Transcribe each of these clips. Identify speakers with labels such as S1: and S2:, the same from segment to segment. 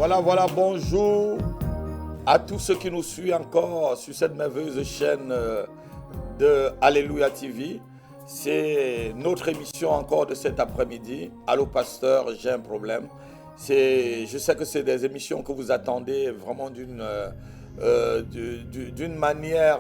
S1: Voilà, bonjour à tous ceux qui nous suivent encore sur cette merveilleuse chaîne de Alléluia TV. C'est notre émission encore de cet après-midi. Allô pasteur, j'ai un problème. Je sais que c'est des émissions que vous attendez vraiment d'une manière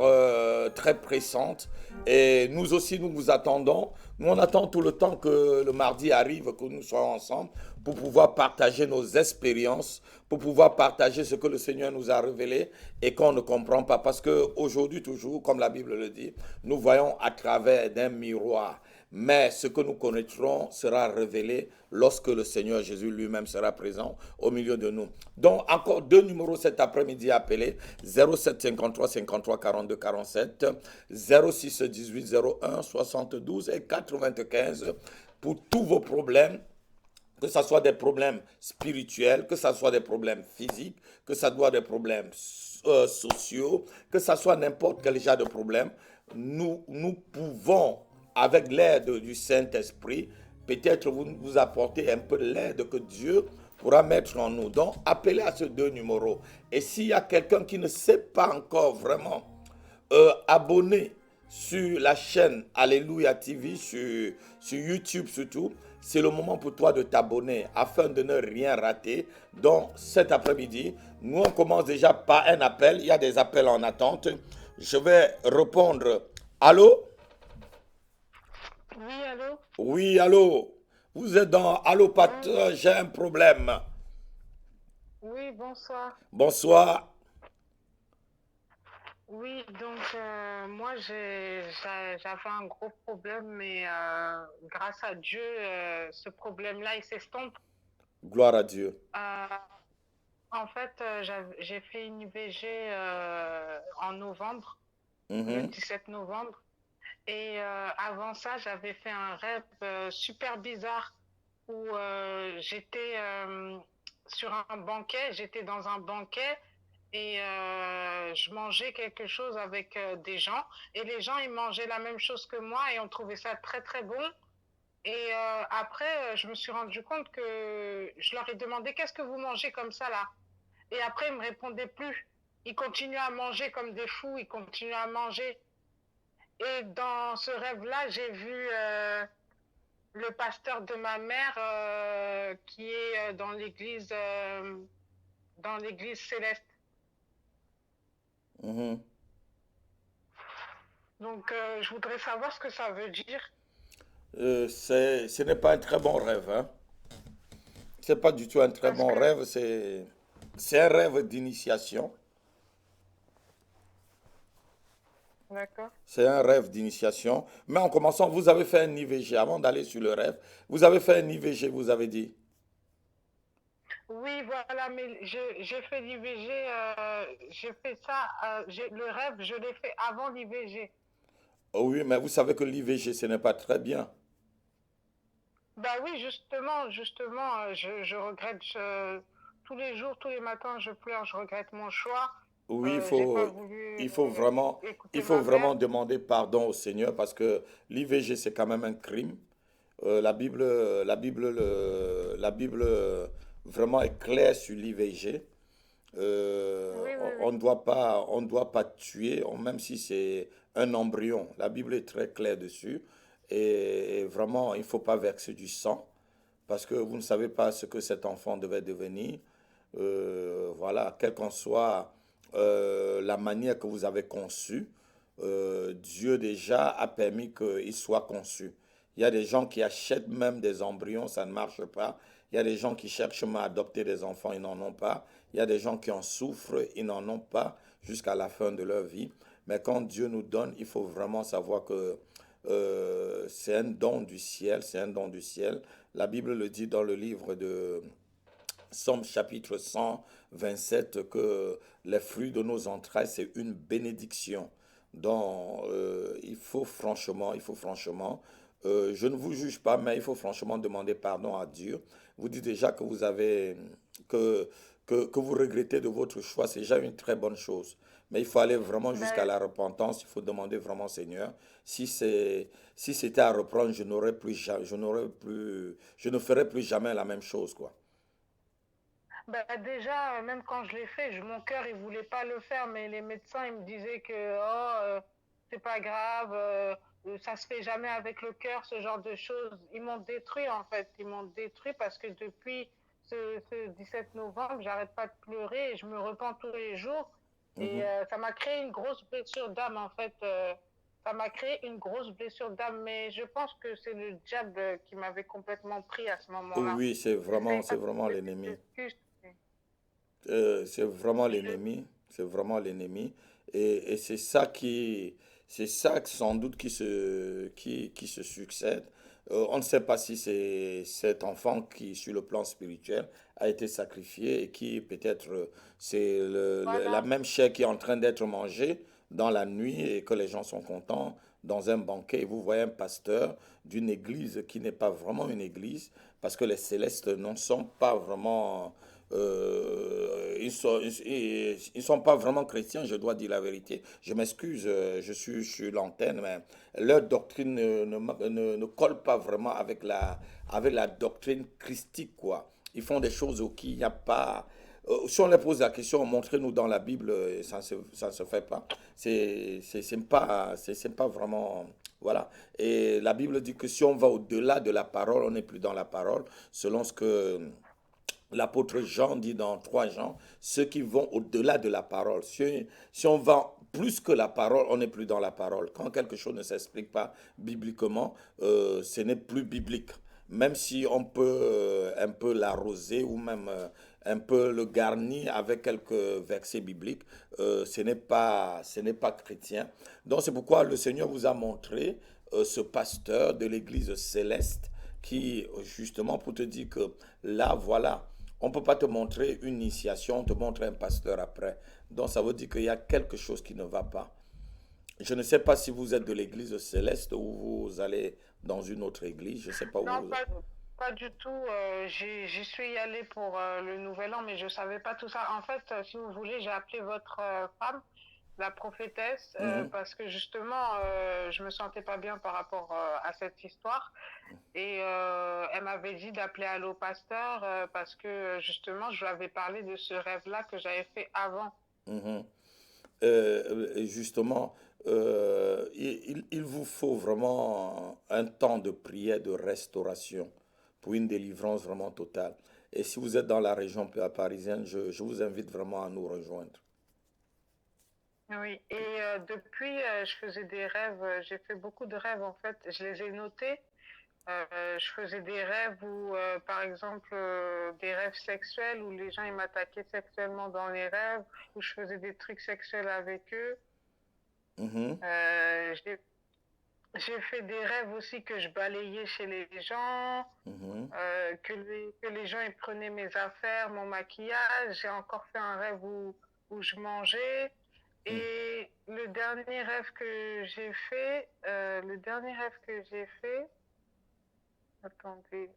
S1: très pressante. Et nous aussi, nous vous attendons. Nous, on attend tout le temps que le mardi arrive, que nous soyons ensemble pour pouvoir partager nos expériences, pour pouvoir partager ce que le Seigneur nous a révélé et qu'on ne comprend pas. Parce qu'aujourd'hui, toujours, comme la Bible le dit, nous voyons à travers d'un miroir. Mais ce que nous connaîtrons sera révélé lorsque le Seigneur Jésus lui-même sera présent au milieu de nous. Donc, encore deux numéros cet après-midi appelés 07 53 53 42 47, 06 18 01 72 et 95 pour tous vos problèmes, que ce soit des problèmes spirituels, que ce soit des problèmes physiques, que ce soit des problèmes sociaux, que ce soit n'importe quel genre de problème, nous pouvons, avec l'aide du Saint-Esprit, peut-être vous apporter un peu de l'aide que Dieu pourra mettre en nous. Donc, appelez à ces deux numéros. Et s'il y a quelqu'un qui ne sait pas encore vraiment abonné sur la chaîne Alléluia TV, sur YouTube surtout, c'est le moment pour toi de t'abonner afin de ne rien rater. Donc cet après-midi, nous on commence déjà par un appel. Il y a des appels en attente. Je vais répondre. Allô?
S2: Oui, allô?
S1: Oui, allô? Vous êtes dans Allô, Pat,
S2: Bonjour.
S1: j'ai un problème.
S2: Oui, bonsoir.
S1: Bonsoir.
S2: Oui, donc moi j'avais un gros problème, mais grâce à Dieu, ce problème-là, il s'estompe.
S1: Gloire à Dieu.
S2: Euh, En fait, j'ai fait une IVG en novembre, le
S1: Mhm,
S2: 17 novembre. Et avant ça, j'avais fait un rêve super bizarre où j'étais sur un banquet, j'étais dans un banquet et je mangeais quelque chose avec des gens. Et les gens, ils mangeaient la même chose que moi et on trouvait ça très, très bon. Et après, je me suis rendu compte que je leur ai demandé qu'est-ce que vous mangez comme ça là? Et après, ils me répondaient plus. Ils continuaient à manger comme des fous, ils continuaient à manger. Et dans ce rêve-là, j'ai vu le pasteur de ma mère qui est dans l'église céleste.
S1: mhm.
S2: Donc, je voudrais savoir ce que ça veut dire.
S1: Ce n'est pas un très bon rêve, hein. C'est pas du tout un très
S2: Parce
S1: bon
S2: que,
S1: rêve, c'est un rêve d'initiation.
S2: d'accord.
S1: C'est un rêve d'initiation. Mais en commençant, vous avez fait un IVG avant d'aller sur le rêve. Vous avez fait un IVG, vous avez dit.
S2: Oui, voilà, mais j'ai fait l'IVG, j'ai fait ça, le rêve, je l'ai fait avant l'IVG.
S1: Oh oui, mais vous savez que l'IVG, ce n'est pas très bien.
S2: Bah oui, justement, je regrette tous les jours, tous les matins, je pleure, je regrette mon choix.
S1: Oui,
S2: J'ai pas voulu
S1: il
S2: écouter
S1: faut
S2: ma mère.
S1: vraiment demander pardon au Seigneur parce que l'IVG, c'est quand même un crime. La Bible vraiment est claire sur l'IVG.
S2: Oui, oui,
S1: On
S2: oui.
S1: ne doit pas, on ne doit pas tuer, même si c'est un embryon. La Bible est très claire dessus. Et vraiment, il ne faut pas verser du sang parce que vous ne savez pas ce que cet enfant devait devenir. Voilà, quelle qu'en soit la manière que vous avez conçu, Dieu déjà a permis qu'il soit conçu. Il y a des gens qui achètent même des embryons, ça ne marche pas. Il y a des gens qui cherchent même à adopter des enfants, ils n'en ont pas. Il y a des gens qui en souffrent, ils n'en ont pas jusqu'à la fin de leur vie. Mais quand Dieu nous donne, il faut vraiment savoir que c'est un don du ciel, c'est un don du ciel. La Bible le dit dans le livre de Somme chapitre 127 que les fruits de nos entrailles, c'est une bénédiction. Donc, je ne vous juge pas, mais il faut franchement demander pardon à Dieu. Vous dites déjà que vous avez, que, que vous regrettez de votre choix, c'est déjà une très bonne chose. Mais il faut aller vraiment jusqu'à
S2: Ben,
S1: la repentance, il faut demander vraiment, Seigneur, si c'était à reprendre, je n'aurais plus, je ne ferais plus jamais la même chose, quoi.
S2: Bah, déjà, même quand je l'ai fait, mon cœur, il voulait pas le faire, mais les médecins, ils me disaient que c'est pas grave, ça se fait jamais avec le cœur, ce genre de choses. Ils m'ont détruit, en fait. Ils m'ont détruit parce que depuis ce 17 novembre, j'arrête pas de pleurer et je me repens tous les jours. Et
S1: Mhm.
S2: ça m'a créé une grosse blessure d'âme, en fait. Ça m'a créé une grosse blessure d'âme, mais je pense que c'est le diable qui m'avait complètement pris à ce moment-là.
S1: Oui,
S2: J'essaye
S1: c'est
S2: pas de
S1: vraiment
S2: trouver des
S1: l'ennemi.
S2: excuses.
S1: C'est vraiment
S2: Je-
S1: l'ennemi, c'est vraiment l'ennemi. Et c'est ça sans doute qui se succède. On ne sait pas si c'est cet enfant qui, sur le plan spirituel, a été sacrifié et qui peut-être c'est la
S2: Voilà.
S1: même chair qui est en train d'être mangée dans la nuit et que les gens sont contents dans un banquet. Et vous voyez un pasteur d'une église qui n'est pas vraiment une église parce que les célestes n'en sont pas vraiment ils sont pas vraiment chrétiens, je dois dire la vérité. Je m'excuse, je suis sur l'antenne, mais leur doctrine ne colle pas vraiment avec la doctrine christique, quoi. Ils font des choses qui il n'y a pas. Si on leur pose la question, montrez-nous dans la Bible, ça ne se fait pas. C'est pas vraiment. Voilà. Et la Bible dit que si on va au-delà de la parole, on n'est plus dans la parole, selon ce que l'apôtre Jean dit dans 3 Jean, ceux qui vont au-delà de la parole. Si on va plus que la parole, on n'est plus dans la parole. Quand quelque chose ne s'explique pas bibliquement, ce n'est plus biblique. Même si on peut un peu l'arroser ou même un peu le garnir avec quelques versets bibliques, ce n'est pas chrétien. Donc c'est pourquoi le Seigneur vous a montré ce pasteur de l'Église céleste qui, justement, pour te dire que là, voilà, on ne peut pas te montrer une initiation, on te montre un pasteur après. Donc ça veut dire qu'il y a quelque chose qui ne va pas. Je ne sais pas si vous êtes de l'église céleste ou vous allez dans une autre église, je ne sais pas où
S2: Non,
S1: vous êtes.
S2: pas du tout. J'y suis allée pour le Nouvel An, mais je savais pas tout ça. En fait, si vous voulez, j'ai appelé votre femme, la prophétesse,
S1: Mhm.
S2: parce que justement, je me sentais pas bien par rapport à cette histoire. Et elle m'avait dit d'appeler Allo Pasteur parce que justement, je lui avais parlé de ce rêve-là que j'avais fait avant.
S1: Mhm. Justement, il vous faut vraiment un temps de prière, de restauration pour une délivrance vraiment totale. Et si vous êtes dans la région parisienne, je vous invite vraiment à nous rejoindre.
S2: Oui, et depuis, je faisais des rêves, j'ai fait beaucoup de rêves en fait, je les ai notés. Je faisais des rêves où, par exemple, des rêves sexuels où les gens ils m'attaquaient sexuellement dans les rêves, où je faisais des trucs sexuels avec eux.
S1: Mhm,
S2: Euh, j'ai, j'ai fait des rêves aussi que je balayais chez les gens,
S1: mhm,
S2: que les gens ils prenaient mes affaires, mon maquillage. J'ai encore fait un rêve où je mangeais.
S1: mhm.
S2: Et le dernier rêve que j'ai fait, attendez,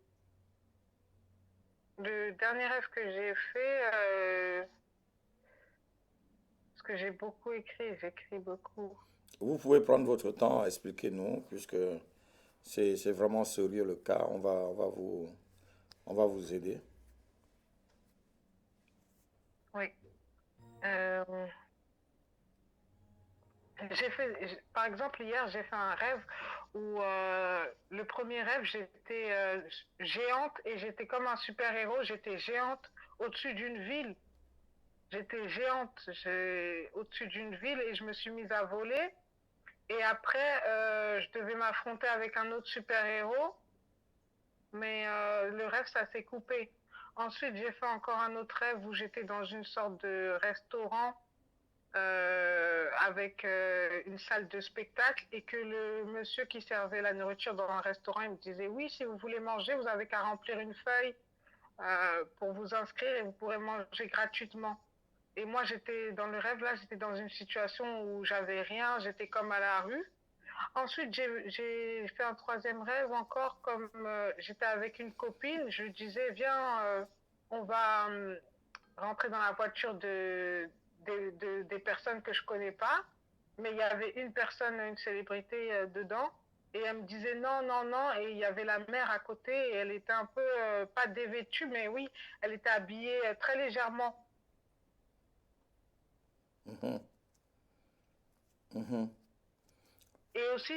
S2: le dernier rêve que j'ai fait, parce que j'ai beaucoup écrit, j'écris beaucoup.
S1: Vous pouvez prendre votre temps, expliquez-nous, puisque c'est vraiment sérieux le cas. On va vous aider.
S2: Oui. Euh, par exemple, hier, j'ai fait un rêve où le premier rêve, j'étais géante et j'étais comme un super-héros. J'étais géante au-dessus d'une ville. J'étais géante au-dessus d'une ville et je me suis mise à voler. Et après, je devais m'affronter avec un autre super-héros, mais le rêve, ça s'est coupé. Ensuite, j'ai fait encore un autre rêve où j'étais dans une sorte de restaurant avec une salle de spectacle et que le monsieur qui servait la nourriture dans un restaurant, il me disait, oui, si vous voulez manger, vous avez qu'à remplir une feuille pour vous inscrire et vous pourrez manger gratuitement. Et moi, j'étais dans le rêve, là, j'étais dans une situation où j'avais rien, j'étais comme à la rue. Ensuite, j'ai fait un troisième rêve encore, comme j'étais avec une copine, je lui disais, viens, on va rentrer dans la voiture des personnes que je connais pas, mais il y avait une personne, une célébrité dedans. Et elle me disait non, non, non. Et il y avait la mère à côté et elle était un peu, pas dévêtue, mais oui, elle était habillée très légèrement.
S1: Mhm, mhm.
S2: Et aussi,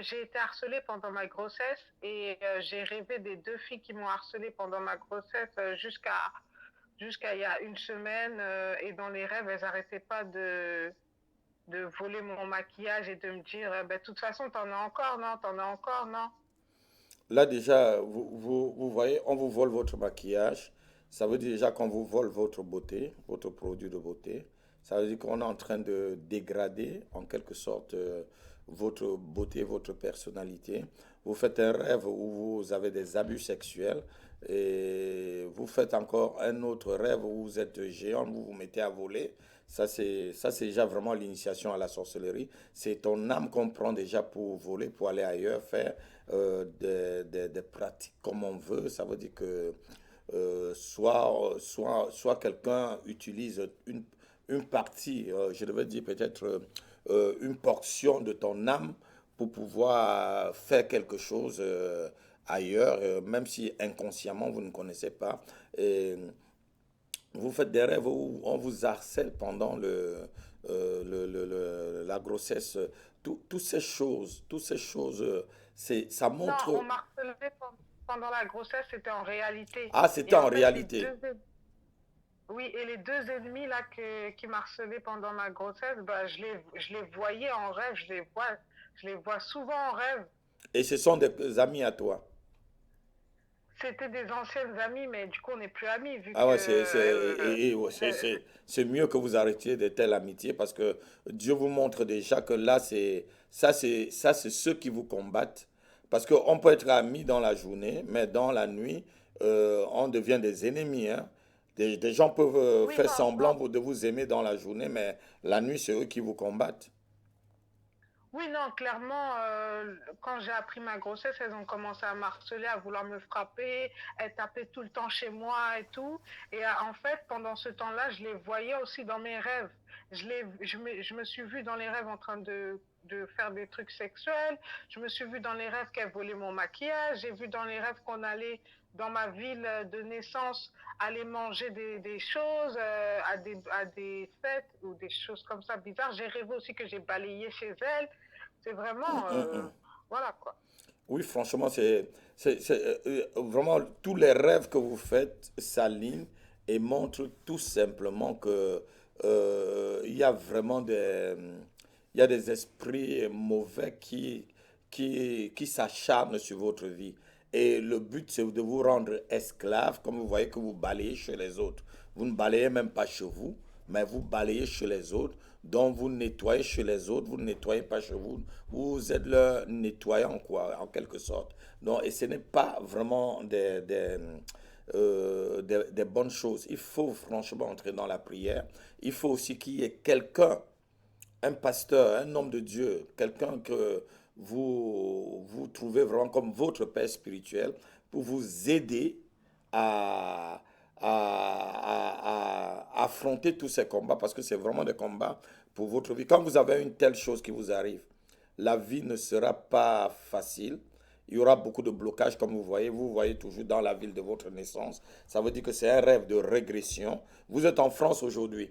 S2: j'ai été harcelée pendant ma grossesse et j'ai rêvé des deux filles qui m'ont harcelée pendant ma grossesse jusqu'à il y a une semaine. Et dans les rêves, elles n'arrêtaient pas de voler mon maquillage et de me dire, ben, de toute façon, t'en as encore, non, t'en as encore, non.
S1: Là déjà, vous voyez, on vous vole votre maquillage. Ça veut dire déjà qu'on vous vole votre beauté, votre produit de beauté. Ça veut dire qu'on est en train de dégrader en quelque sorte votre beauté, votre personnalité. Vous faites un rêve où vous avez des abus sexuels et vous faites encore un autre rêve où vous êtes géant, vous vous mettez à voler. Ça c'est déjà vraiment l'initiation à la sorcellerie. C'est ton âme qu'on prend déjà pour voler, pour aller ailleurs, faire des pratiques comme on veut. Ça veut dire que soit quelqu'un utilise une partie, je devais dire peut-être une portion de ton âme pour pouvoir faire quelque chose ailleurs, même si inconsciemment vous ne connaissez pas. Et vous faites des rêves où on vous harcèle pendant la grossesse. Toutes ces choses, ça
S2: Non, on
S1: montre.
S2: m'a harcelée pendant la grossesse, c'était en réalité.
S1: Ah, c'était
S2: Et
S1: en
S2: en fait,
S1: réalité.
S2: oui, et les deux ennemis là qui m'harcelaient pendant ma grossesse, bah, je les voyais en rêve, je les vois souvent en rêve.
S1: Et ce sont des amis à toi.
S2: C'était des anciennes amies, mais du coup, on n'est plus amis vu
S1: Ah
S2: que
S1: ouais, ouais, c'est mieux que vous arrêtiez de telle amitié parce que Dieu vous montre déjà que là, c'est ceux qui vous combattent. Parce qu'on peut être amis dans la journée, mais dans la nuit, on devient des ennemis, hein. Des gens peuvent
S2: oui,
S1: faire
S2: non, non.
S1: semblant de vous aimer dans la journée, mais la nuit, c'est eux qui vous combattent.
S2: Oui, non, clairement, quand j'ai appris ma grossesse, elles ont commencé à m'harceler, à vouloir me frapper, elles tapaient tout le temps chez moi et tout. Et en fait, pendant ce temps-là, je les voyais aussi dans mes rêves. Je me suis vue dans les rêves en train de faire des trucs sexuels. Je me suis vue dans les rêves qu'elles volaient mon maquillage. J'ai vu dans les rêves qu'on allait dans ma ville de naissance aller manger des choses à des fêtes ou des choses comme ça bizarres. J'ai rêvé aussi que j'ai balayé chez elles. C'est vraiment, voilà quoi.
S1: Oui, franchement, vraiment tous les rêves que vous faites s'alignent et montrent tout simplement que il y a vraiment il y a des esprits mauvais qui s'acharnent sur votre vie. Et le but, c'est de vous rendre esclave, comme vous voyez que vous balayez chez les autres. Vous ne balayez même pas chez vous, mais vous balayez chez les autres. Donc vous nettoyez chez les autres, vous ne nettoyez pas chez vous. Vous êtes le nettoyant, quoi, en quelque sorte. Donc, et ce n'est pas vraiment des bonnes choses. Il faut franchement entrer dans la prière. Il faut aussi qu'il y ait quelqu'un, un pasteur, un homme de Dieu, quelqu'un que vous trouvez vraiment comme votre père spirituel pour vous aider à, à affronter tous ces combats parce que c'est vraiment des combats pour votre vie. Quand vous avez une telle chose qui vous arrive, la vie ne sera pas facile. Il y aura beaucoup de blocages, comme vous voyez toujours dans la ville de votre naissance. Ça veut dire que c'est un rêve de régression. Vous êtes en France aujourd'hui.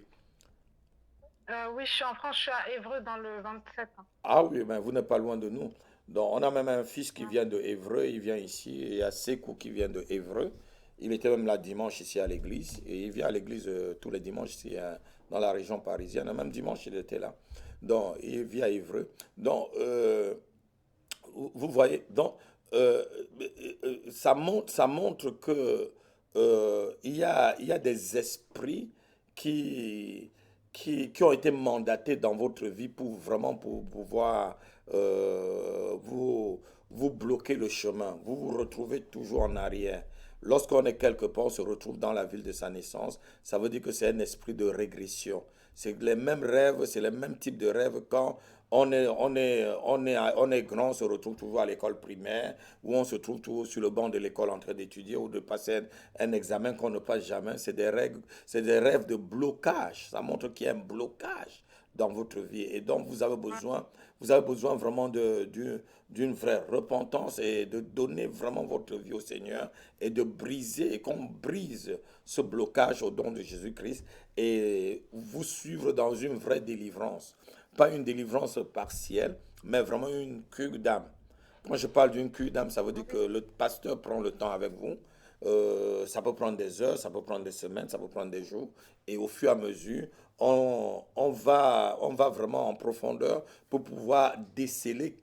S2: Oui, je suis en France, je suis à Évreux dans le 27. Hein.
S1: Ah oui, ben vous n'êtes pas loin de nous. Donc, on a même un fils qui
S2: Ouais.
S1: vient de Évreux, il vient ici, et il y a Sekou qui vient de Évreux. Il était même là dimanche ici à l'église, et il vient à l'église tous les dimanches ici dans la région parisienne. Même dimanche, il était là. Donc, il vit à Évreux. Donc, vous voyez, donc, euh, ça montre que il y a des esprits qui, qui ont été mandatés dans votre vie pour vraiment pour pouvoir vous bloquer le chemin. Vous vous retrouvez toujours en arrière. Lorsqu'on est quelque part, on se retrouve dans la ville de sa naissance. Ça veut dire que c'est un esprit de régression. C'est les mêmes rêves, c'est les mêmes types de rêves quand on est grand, on se retrouve toujours à l'école primaire, ou on se trouve toujours sur le banc de l'école en train d'étudier ou de passer un examen qu'on ne passe jamais. C'est des rêves de blocage. Ça montre qu'il y a un blocage dans votre vie. Et donc, vous avez besoin vraiment d'une vraie repentance et de donner vraiment votre vie au Seigneur et de briser, et qu'on brise ce blocage au don de Jésus-Christ et vous suivre dans une vraie délivrance. Pas une délivrance partielle, mais vraiment une cure d'âme. Quand je parle d'une cure d'âme, ça veut dire que le pasteur prend le temps avec vous. Ça peut prendre des heures, ça peut prendre des semaines, ça peut prendre des jours. Et au fur et à mesure, on va vraiment en profondeur pour pouvoir déceler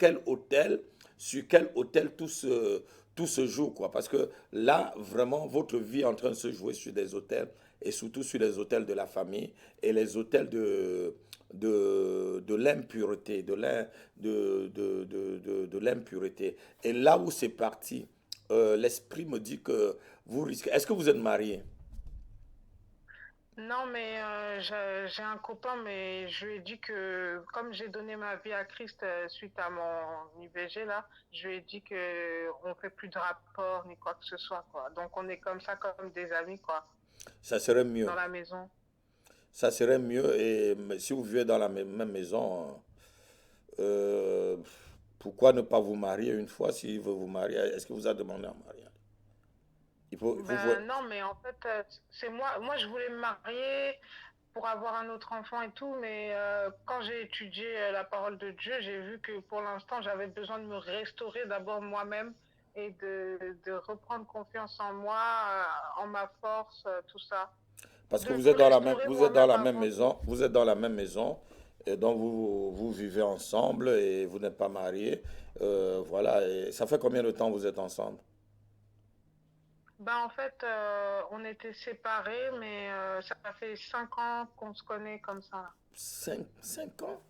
S1: sur quel hôtel tout se joue, quoi. Parce que là, vraiment, votre vie est en train de se jouer sur des hôtels, et surtout sur les hôtels de la famille et les hôtels de l'impureté, de l'impureté. Et là où c'est parti, l'esprit me dit que vous risquez. Est-ce que vous êtes marié?
S2: Non, mais j'ai un copain, mais je lui ai dit que comme j'ai donné ma vie à Christ suite à mon IVG là, je lui ai dit que on fait plus de rapport ni quoi que ce soit quoi. Donc on est comme ça comme des amis quoi,
S1: Ça serait mieux.
S2: dans la maison.
S1: Ça serait mieux. Et mais si vous vivez dans la même maison, euh, pourquoi ne pas vous marier une fois s'il veut vous marier? Est-ce que vous a demandé en mariage?
S2: Ben non, mais en fait c'est moi je voulais me marier pour avoir un autre enfant et tout, mais quand j'ai étudié la parole de Dieu, j'ai vu que pour l'instant, j'avais besoin de me restaurer d'abord moi-même et de reprendre confiance en moi, en ma force, tout ça.
S1: Parce que
S2: De me restaurer
S1: vous êtes dans
S2: moi-même
S1: la même
S2: avant tout.
S1: maison, vous êtes dans la même maison, et donc vous vivez ensemble et vous n'êtes pas mariés. Voilà. Et ça fait combien de temps vous êtes ensemble?
S2: Ben, en fait, on était séparés, mais ça fait 5 ans qu'on se connaît comme ça.
S1: Cinq ans.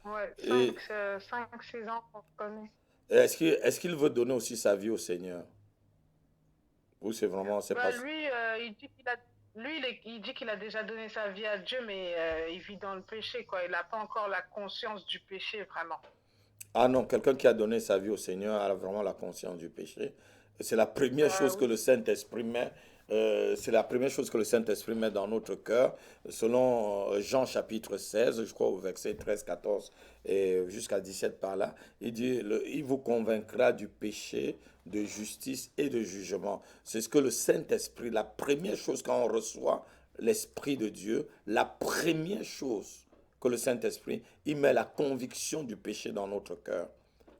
S2: Ouais,
S1: Et
S2: 6 ans qu'on se connaît.
S1: est-ce qu'il veut donner aussi sa vie au Seigneur? Ou c'est vraiment, c'est pas.
S2: Bah, lui, il dit qu'il a déjà donné sa vie à Dieu, mais il vit dans le péché, quoi. Il n'a pas encore la conscience du péché, vraiment.
S1: Ah non, quelqu'un qui a donné sa vie au Seigneur a vraiment la conscience du péché. C'est la première chose que
S2: Oui,
S1: le Saint-Esprit met. C'est la première chose que le Saint-Esprit met dans notre cœur. Selon Jean chapitre 16, je crois au verset 13, 14 et jusqu'à 17 par là, il dit, il vous convaincra du péché, de justice et de jugement. C'est ce que le Saint-Esprit, la première chose quand on reçoit l'Esprit de Dieu, la première chose que le Saint-Esprit, il met la conviction du péché dans notre cœur.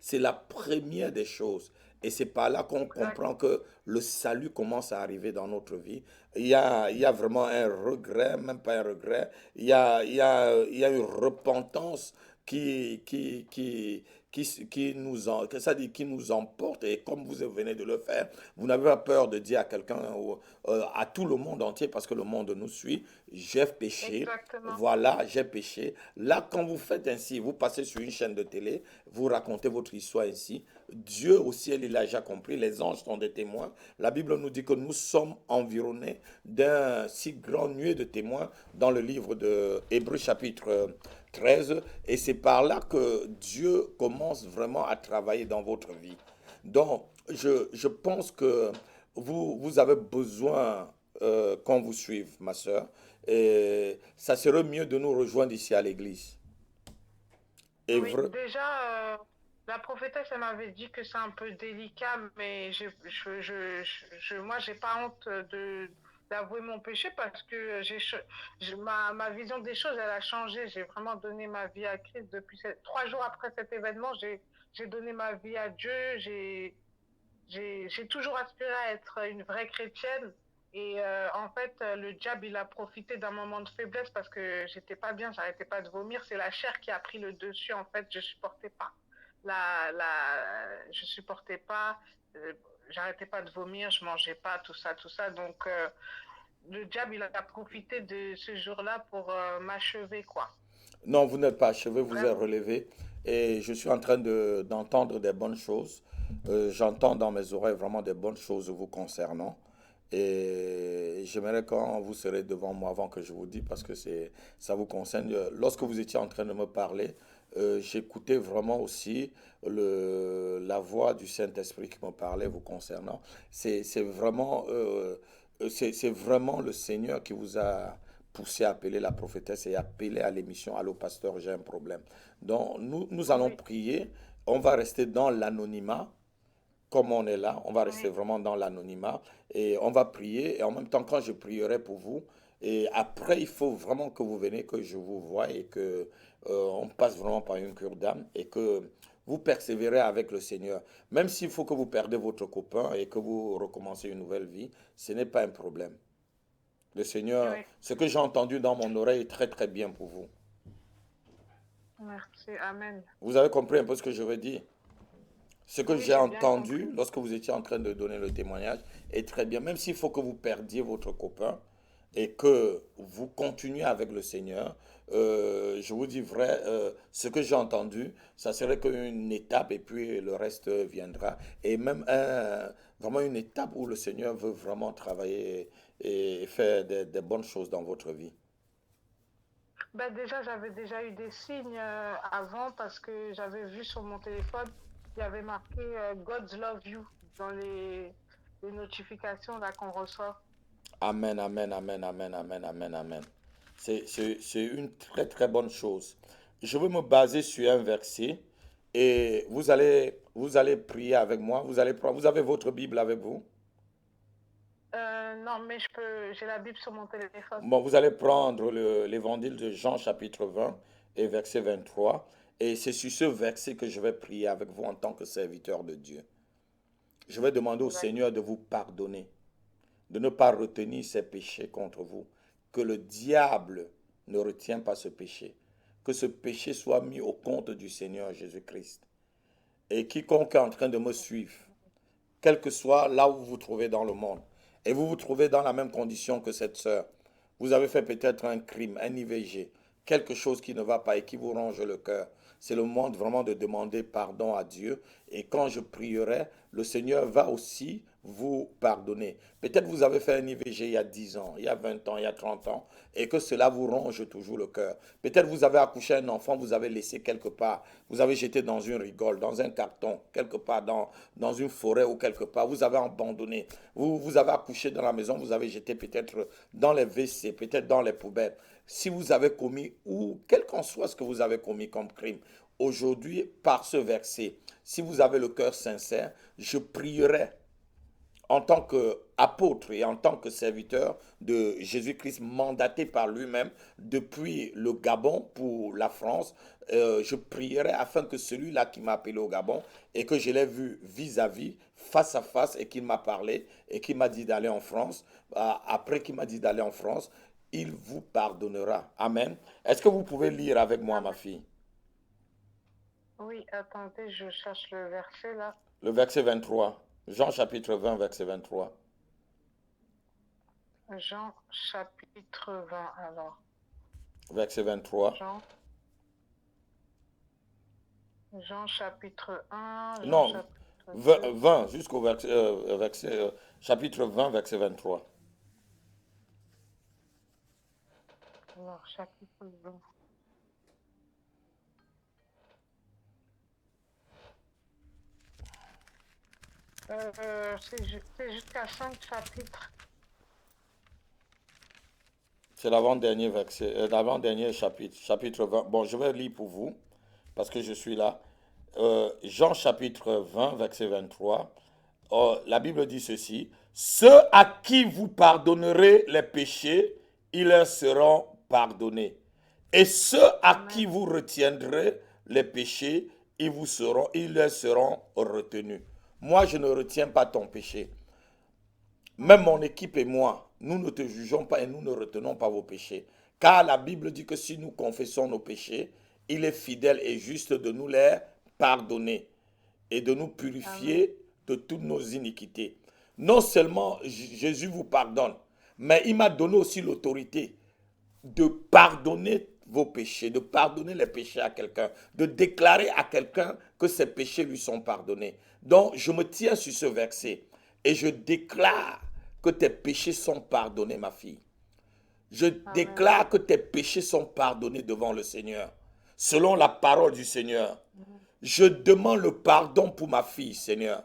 S1: C'est la première des choses. Et c'est par là qu'on
S2: exact.
S1: comprend que le salut commence à arriver dans notre vie. Il y a vraiment un regret, même pas un regret. Il y a une repentance qui, qui, qui, ça dit, qui nous emporte. Et comme vous venez de le faire, vous n'avez pas peur de dire à quelqu'un, à tout le monde entier, parce que le monde nous suit, j'ai péché,
S2: Exactement.
S1: voilà, j'ai péché. Là, quand vous faites ainsi, vous passez sur une chaîne de télé, vous racontez votre histoire ainsi. Dieu au ciel, il a déjà compris, les anges sont des témoins. La Bible nous dit que nous sommes environnés d'un si grand nuée de témoins dans le livre de Hébreux chapitre 13. Et c'est par là que Dieu commence vraiment à travailler dans votre vie. Donc, je pense que vous avez besoin qu'on vous suive, ma soeur. Et ça serait mieux de nous rejoindre ici à l'église. Et
S2: Oui,
S1: vrai.
S2: déjà, la prophétesse, elle m'avait dit que c'est un peu délicat, mais moi, j'ai pas honte d'avouer mon péché parce que ma vision des choses, elle a changé. J'ai vraiment donné ma vie à Christ depuis 3 jours après cet événement. J'ai donné ma vie à Dieu. J'ai toujours aspiré à être une vraie chrétienne. Et en fait, le diable, il a profité d'un moment de faiblesse parce que j'étais pas bien, j'arrêtais pas de vomir. C'est la chair qui a pris le dessus. En fait, je supportais pas. Je supportais pas. euh, J'arrêtais pas de vomir, je mangeais pas, tout ça, tout ça. Donc, le diable, il a profité de ce jour-là pour m'achever, quoi.
S1: Non, vous n'êtes pas achevé, vous êtes
S2: Vraiment.
S1: relevé. Et je suis en train d'entendre des bonnes choses. J'entends dans mes oreilles vraiment des bonnes choses vous concernant. Et j'aimerais quand vous serez devant moi avant que je vous dise, parce que ça vous concerne. Lorsque vous étiez en train de me parler, j'écoutais vraiment aussi la voix du Saint-Esprit qui me parlait vous concernant. C'est vraiment le Seigneur qui vous a poussé à appeler la prophétesse et appeler à l'émission, allô pasteur, j'ai un problème. Donc nous allons
S2: Oui,
S1: prier, on va rester dans l'anonymat, comme on est là, on va rester
S2: oui.
S1: vraiment dans l'anonymat et on va prier. Et en même temps, quand je prierai pour vous, et après, il faut vraiment que vous venez, que je vous voie et que on passe vraiment par une cure d'âme et que vous persévérez avec le Seigneur. Même s'il faut que vous perdez votre copain et que vous recommencez une nouvelle vie, ce n'est pas un problème. Le Seigneur,
S2: Oui,
S1: ce que j'ai entendu dans mon oreille est très très bien pour vous.
S2: merci. Amen.
S1: Vous avez compris un peu ce que je veux dire? Ce que
S2: Oui,
S1: j'ai
S2: j'ai bien
S1: entendu
S2: compris.
S1: lorsque vous étiez en train de donner le témoignage est très bien. Même s'il faut que vous perdiez votre copain et que vous continuez avec le Seigneur, je vous dis vrai, ce que j'ai entendu, ça serait qu'une étape et puis le reste viendra. Et même vraiment une étape où le Seigneur veut vraiment travailler et faire des bonnes choses dans votre vie.
S2: Ben déjà, j'avais déjà eu des signes avant parce que j'avais vu sur mon téléphone, il y avait marqué God's Love You dans les notifications là qu'on reçoit.
S1: Amen, amen, amen, amen, amen, amen, amen. C'est une très très bonne chose. Je vais me baser sur un verset et vous allez prier avec moi. Vous allez prendre, vous avez votre Bible avec vous.
S2: Non, mais j'ai la Bible sur mon téléphone.
S1: Bon, vous allez prendre l'évangile de Jean chapitre 20 et verset 23. Et c'est sur ce verset que je vais prier avec vous en tant que serviteur de Dieu. Je vais demander au
S2: D'accord.
S1: Seigneur de vous pardonner, de ne pas retenir ses péchés contre vous. Que le diable ne retienne pas ce péché. Que ce péché soit mis au compte du Seigneur Jésus-Christ. Et quiconque est en train de me suivre, quel que soit là où vous vous trouvez dans le monde, et vous vous trouvez dans la même condition que cette sœur, vous avez fait peut-être un crime, un IVG, quelque chose qui ne va pas et qui vous ronge le cœur. C'est le moment vraiment de demander pardon à Dieu. Et quand je prierai, le Seigneur va aussi vous pardonner. Peut-être vous avez fait un IVG il y a 10 ans, il y a 20 ans, il y a 30 ans, et que cela vous ronge toujours le cœur. Peut-être vous avez accouché un enfant, vous avez laissé quelque part, vous avez jeté dans une rigole, dans un carton, quelque part dans une forêt ou quelque part, vous avez abandonné. Vous avez accouché dans la maison, vous avez jeté peut-être dans les WC, peut-être dans les poubelles. Si vous avez commis, ou quel qu'en soit ce que vous avez commis comme crime, aujourd'hui, par ce verset, si vous avez le cœur sincère, je prierai en tant qu'apôtre et en tant que serviteur de Jésus-Christ mandaté par lui-même depuis le Gabon pour la France, je prierai afin que celui-là qui m'a appelé au Gabon et que je l'ai vu vis-à-vis, face à face et qu'il m'a parlé et qu'il m'a dit d'aller en France, après qu'il m'a dit d'aller en France, il vous pardonnera. Amen. Est-ce que vous pouvez lire avec moi, ma
S2: Amen.
S1: fille?
S2: Oui, attendez, je cherche le verset là.
S1: Le verset 23. Jean chapitre 20, verset 23.
S2: Jean chapitre 20 alors.
S1: Verset 23.
S2: Jean, Jean chapitre 1, Jean
S1: Non,
S2: chapitre 2.
S1: 20 jusqu'au chapitre 20, verset 23.
S2: Alors, chapitre 20. C'est jusqu'à 5 chapitres.
S1: C'est l'avant-dernier verset, l'avant-dernier chapitre, chapitre 20. Bon, je vais lire pour vous, parce que je suis là. Jean chapitre 20, verset 23. La Bible dit ceci. Ceux à qui vous pardonnerez les péchés, ils leur seront pardonnés. Et ceux à qui
S2: Amen.
S1: vous retiendrez les péchés, ils leur seront retenus. Moi, je ne retiens pas ton péché. Même mon
S2: Amen.
S1: équipe et moi, nous ne te jugeons pas et nous ne retenons pas vos péchés. Car la Bible dit que si nous confessons nos péchés, il est fidèle et juste de nous les pardonner et de nous
S2: Amen.
S1: purifier de toutes nos iniquités. Non seulement Jésus vous pardonne, mais il m'a donné aussi l'autorité de pardonner vos péchés, de pardonner les péchés à quelqu'un, de déclarer à quelqu'un que ses péchés lui sont pardonnés. Donc, je me tiens sur ce verset et je déclare que tes péchés sont pardonnés, ma fille. Je
S2: Amen.
S1: déclare que tes péchés sont pardonnés devant le Seigneur, selon la parole du Seigneur.
S2: Amen.
S1: Je demande le pardon pour ma fille, Seigneur.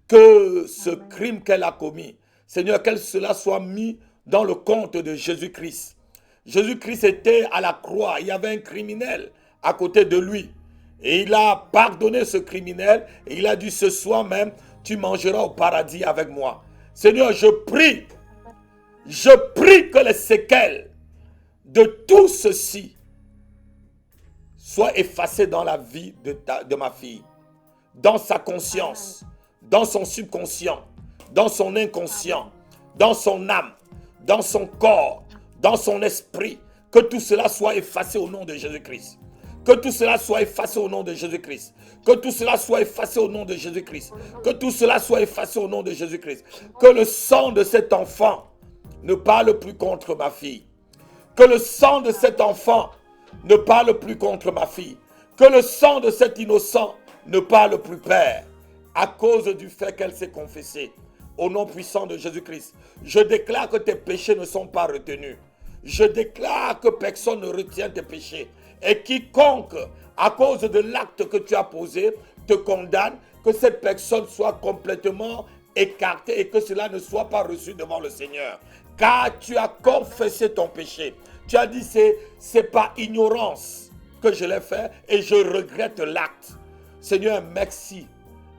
S1: Que ce
S2: Amen.
S1: crime qu'elle a commis, Seigneur, qu'elle cela soit mis dans le compte de Jésus-Christ. Jésus-Christ était à la croix. Il y avait un criminel à côté de lui. Et il a pardonné ce criminel. Et il a dit, ce soir même, tu mangeras au paradis avec moi. Seigneur, je prie que les séquelles de tout ceci soient effacées dans la vie de ma fille, dans sa conscience, dans son subconscient, dans son inconscient, dans son âme, dans son corps, dans son esprit. Que tout cela soit effacé au nom de Jésus-Christ. Que tout cela soit effacé au nom de Jésus-Christ. Que tout cela soit effacé au nom de Jésus-Christ. Que tout cela soit effacé au nom de Jésus-Christ. Que le sang de cet enfant ne parle plus contre ma fille. Que le sang de cet enfant ne parle plus contre ma fille. Que le sang de cet innocent ne parle plus, Père, à cause du fait qu'elle s'est confessée. Au nom puissant de Jésus-Christ, je déclare que tes péchés ne sont pas retenus. Je déclare que personne ne retient tes péchés. Et quiconque, à cause de l'acte que tu as posé, te condamne, que cette personne soit complètement écartée et que cela ne soit pas reçu devant le Seigneur. Car tu as confessé ton péché. Tu as dit, c'est par ignorance que je l'ai fait et je regrette l'acte. Seigneur, merci.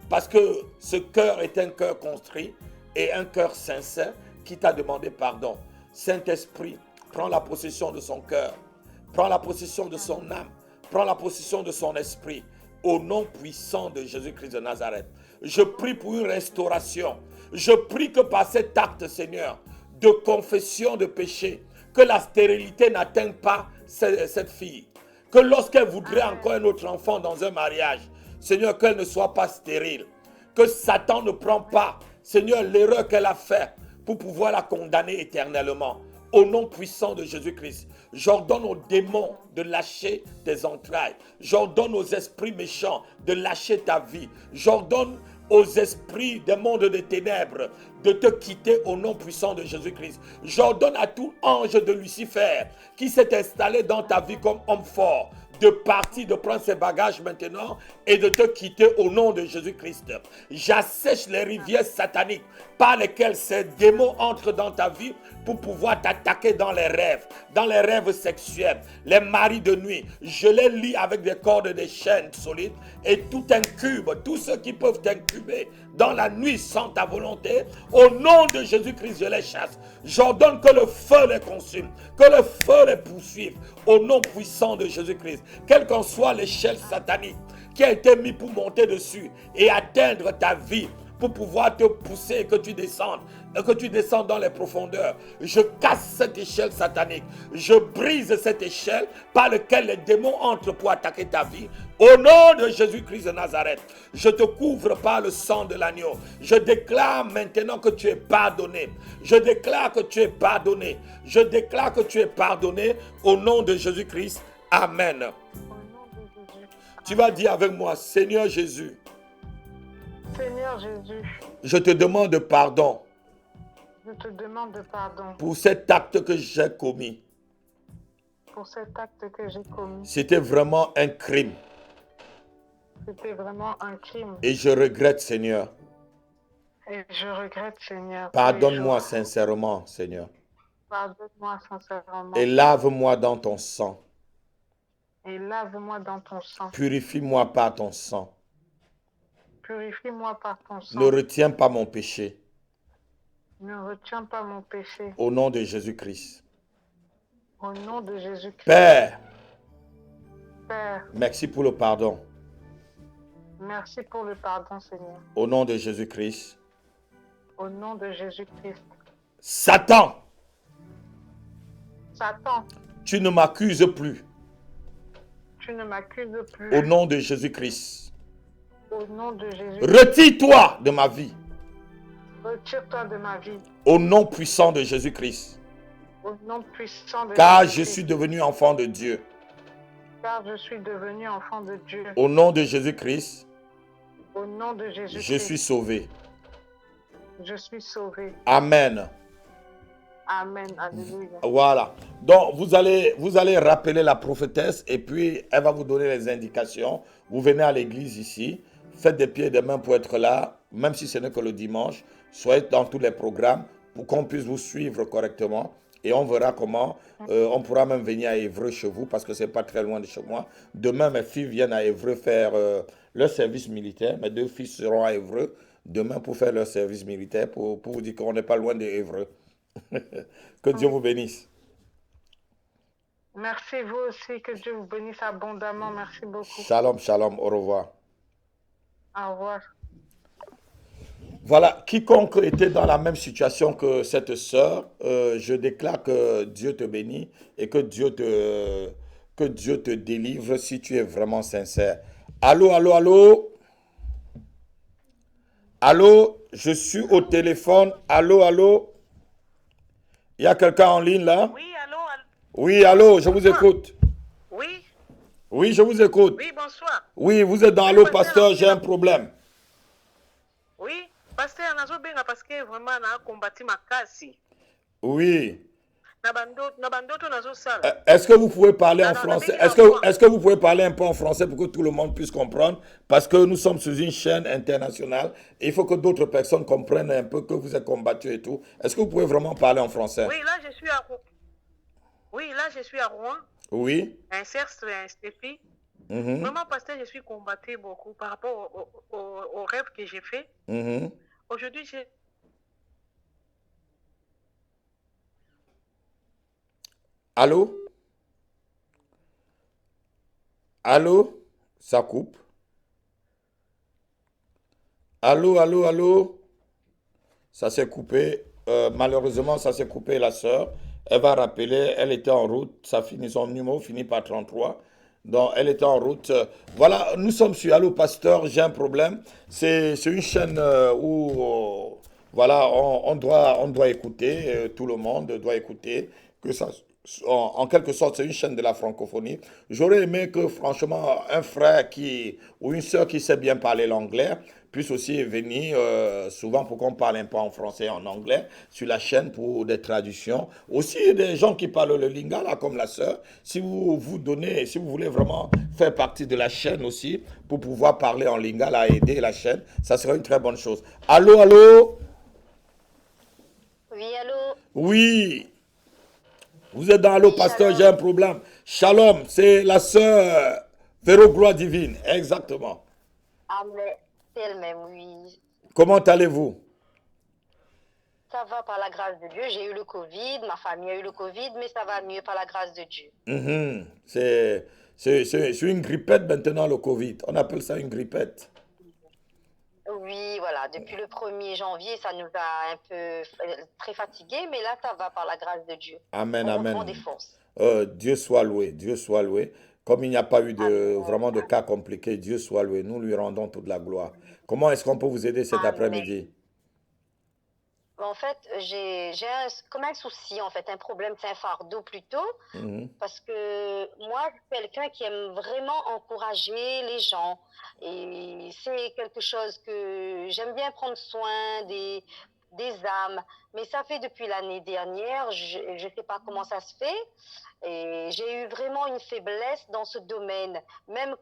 S1: Parce que ce cœur est un cœur construit et un cœur sincère qui t'a demandé pardon. Saint-Esprit, prends la possession de son cœur. Prends la possession de son âme. Prends la possession de son esprit. Au nom puissant de Jésus-Christ de Nazareth. Je prie pour une restauration. Je prie que par cet acte, Seigneur, de confession de péché, que la stérilité n'atteigne pas cette fille. Que lorsqu'elle voudrait encore un autre enfant dans un mariage, Seigneur, qu'elle ne soit pas stérile. Que Satan ne prend pas, Seigneur, l'erreur qu'elle a faite pour pouvoir la condamner éternellement. Au nom puissant de Jésus-Christ, j'ordonne aux démons de lâcher tes entrailles. J'ordonne aux esprits méchants de lâcher ta vie. J'ordonne aux esprits des mondes des ténèbres de te quitter au nom puissant de Jésus-Christ. J'ordonne à tout ange de Lucifer qui s'est installé dans ta vie comme homme fort de partir, de prendre ses bagages maintenant et de te quitter au nom de Jésus-Christ. J'assèche les rivières sataniques par lesquelles ces démons entrent dans ta vie pour pouvoir t'attaquer dans les rêves sexuels, les maris de nuit. Je les lie avec des cordes, des chaînes solides et tout incube, tous ceux qui peuvent t'incuber dans la nuit sans ta volonté, au nom de Jésus-Christ, je les chasse. J'ordonne que le feu les consume, que le feu les poursuive, au nom puissant de Jésus-Christ. Quelle qu'en soit l'échelle satanique qui a été mise pour monter dessus et atteindre ta vie, pour pouvoir te pousser et que tu descendes dans les profondeurs. Je casse cette échelle satanique. Je brise cette échelle par laquelle les démons entrent pour attaquer ta vie. Au nom de Jésus-Christ de Nazareth, je te couvre par le sang de l'agneau. Je déclare maintenant que tu es pardonné. Je déclare que tu es pardonné. Je déclare que tu es pardonné au nom de Jésus-Christ. Amen. Tu vas dire avec moi, Seigneur Jésus,
S2: Seigneur Jésus,
S1: je te demande pardon
S2: je te demande pardon
S1: pour cet acte que j'ai commis.
S2: pour cet acte que j'ai commis.
S1: C'était vraiment un crime.
S2: C'était vraiment un crime.
S1: Et je regrette, Seigneur.
S2: Et je regrette, Seigneur.
S1: Pardonne-moi sincèrement, Seigneur.
S2: Pardonne-moi sincèrement.
S1: Et lave-moi dans ton sang.
S2: Et lave-moi dans ton sang.
S1: Purifie-moi par ton sang.
S2: Purifie-moi par ton sang.
S1: Ne retiens pas mon péché.
S2: Ne retiens pas mon péché.
S1: Au nom de Jésus-Christ.
S2: Au nom de Jésus-Christ.
S1: Père,
S2: Père,
S1: merci pour le pardon.
S2: merci pour le pardon, Seigneur.
S1: Au nom de Jésus-Christ.
S2: Au nom de Jésus-Christ.
S1: Satan,
S2: Satan,
S1: tu ne m'accuses plus.
S2: tu ne m'accuses plus.
S1: Au nom de Jésus-Christ.
S2: Au nom de Jésus.
S1: Retire-toi de ma vie.
S2: Retire-toi de ma vie.
S1: Au nom puissant de Jésus-Christ.
S2: Au nom puissant de
S1: Car je
S2: Jésus-Christ.
S1: suis devenu enfant de Dieu.
S2: Car je suis devenu enfant de Dieu.
S1: Au nom de Jésus-Christ,
S2: Au nom de Jésus-Christ.
S1: je suis sauvé.
S2: Je suis sauvé.
S1: Amen.
S2: Amen. Alléluia.
S1: Voilà. Donc, vous allez rappeler la prophétesse et puis elle va vous donner les indications. Vous venez à l'église ici. Faites des pieds et des mains pour être là, même si ce n'est que le dimanche. Soyez dans tous les programmes pour qu'on puisse vous suivre correctement. et on verra comment on pourra même venir à Évreux chez vous parce que c'est pas très loin de chez moi. Demain, mes filles viennent à Évreux faire leur service militaire. Mes deux fils seront à Évreux demain pour faire leur service militaire pour vous dire qu'on n'est pas loin de Évreux. Que Dieu vous bénisse.
S2: Merci vous aussi, que Dieu vous bénisse abondamment. Merci beaucoup.
S1: Shalom, shalom, au revoir.
S2: Au revoir.
S1: Voilà, quiconque était dans la même situation que cette sœur, je déclare que Dieu te bénit et que Dieu te délivre si tu es vraiment sincère. Allô, allô, allô, allô, je suis au téléphone. Allô, allô, il y a quelqu'un en ligne là?
S3: Oui, allô,
S1: Oui, allô, je vous
S3: bonsoir.
S1: écoute.
S3: Oui,
S1: Oui, je vous écoute.
S3: oui, bonsoir.
S1: Oui, vous êtes dans
S3: Oui,
S1: Allô,
S3: pasteur,
S1: pasteur, j'ai un problème.
S3: oui, pasteur, nazobenga parce que vraiment na combattu ma casse.
S1: Oui.
S3: Na bandoto nazosala.
S1: Est-ce que vous pouvez parler en
S3: Na
S1: français?
S3: bengi ba roi.
S1: Est-ce que vous pouvez parler un peu en français pour que tout le monde puisse comprendre? Parce que nous sommes sur une chaîne internationale et il faut que d'autres personnes comprennent un peu que vous êtes combattu et tout. Est-ce que vous pouvez vraiment parler en français?
S3: Oui, là je suis à Oui, là je suis à Rouen,
S1: Oui.
S3: un CERS, un Stéphie.
S1: Mhm.
S3: Vraiment, pasteur, je suis combattu beaucoup par rapport au rêve que j'ai fait.
S1: Mhm.
S3: Aujourd'hui, j'ai
S1: Allô? Allô? Ça coupe. Allô, allô, allô? Ça s'est coupé. Malheureusement, ça s'est coupé, la sœur. Elle va rappeler, elle était en route. Ça finit, son numéro finit par 33. Donc, elle était en route. Voilà, nous sommes sur Allô Pasteur, j'ai un problème. C'est une chaîne où, voilà, on doit écouter, tout le monde doit écouter, que ça, en quelque sorte, c'est une chaîne de la francophonie. J'aurais aimé que, franchement, un frère ou une sœur qui sait bien parler l'anglais puisse aussi venir souvent pour qu'on parle un peu en français et en anglais sur la chaîne pour des traductions. Aussi des gens qui parlent le lingala comme la sœur. Si vous vous donnez, si vous voulez vraiment faire partie de la chaîne aussi pour pouvoir parler en lingala et aider la chaîne, ça serait une très bonne chose. Allô, allô?
S4: Oui, allô?
S1: Oui, vous êtes dans Allô
S4: Oui,
S1: Pasteur, j'ai
S4: shalom.
S1: un problème. Shalom, c'est la sœur Véro Gloire Divine, exactement.
S4: Ah, mais c'est elle-même, oui.
S1: Comment allez-vous?
S4: Ça va par la grâce de Dieu. J'ai eu le Covid, ma famille a eu le Covid, mais ça va mieux par la grâce de Dieu.
S1: Mhm. C'est une grippette maintenant, le Covid. On appelle ça une grippette.
S4: Oui, voilà, depuis le 1er janvier, ça nous a un peu très fatigués, mais là, ça va par la grâce de Dieu.
S1: Amen,
S4: On reprend des
S1: amen.
S4: forces.
S1: Dieu soit loué, Dieu soit loué. Comme il n'y a pas eu
S4: Amen.
S1: vraiment de cas compliqués, Dieu soit loué. Nous lui rendons toute la gloire. Comment est-ce qu'on peut vous aider cet
S4: Amen.
S1: après-midi?
S4: En fait, j'ai comme un souci, en fait, un problème, c'est un fardeau plutôt,
S1: Mhm.
S4: parce que moi, je suis quelqu'un qui aime vraiment encourager les gens. Et c'est quelque chose que j'aime bien prendre soin des âmes. Mais ça fait depuis l'année dernière, je ne sais pas comment ça se fait. Et j'ai eu vraiment une faiblesse dans ce domaine, même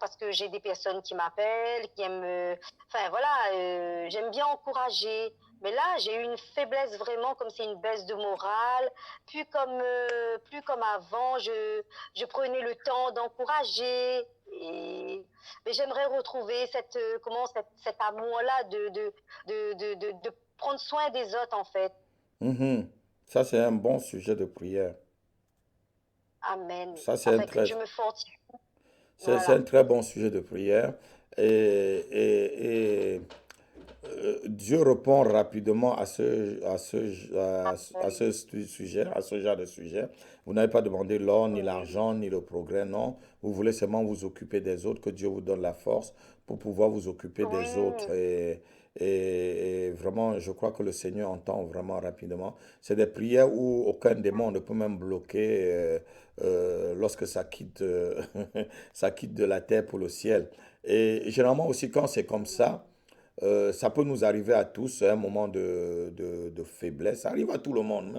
S4: parce que j'ai des personnes qui m'appellent, qui aiment, enfin voilà, j'aime bien encourager. Mais là, j'ai eu une faiblesse vraiment, comme c'est une baisse de morale, plus comme avant. Je prenais le temps d'encourager. Mais j'aimerais retrouver cet amour-là de prendre soin des autres, en fait.
S1: Mhm. Ça, c'est un bon sujet de prière.
S4: Amen.
S1: Ça, c'est un
S4: Afin que
S1: très,
S4: Dieu me fortifie.
S1: c'est un
S4: Voilà.
S1: très bon sujet de prière. Et Dieu répond rapidement à
S4: Amen.
S1: ce sujet, à ce genre de sujet. Vous n'avez pas demandé l'or, ni
S4: Oui.
S1: l'argent, ni le progrès, non. Vous voulez seulement vous occuper des autres, que Dieu vous donne la force pour pouvoir vous occuper des autres.
S4: Oui.
S1: Et vraiment, je crois que le Seigneur entend vraiment rapidement. C'est des prières où aucun démon ne peut même bloquer lorsque ça quitte, ça quitte de la terre pour le ciel. Et généralement aussi, quand c'est comme ça peut nous arriver à tous un moment de faiblesse. Ça arrive à tout le monde,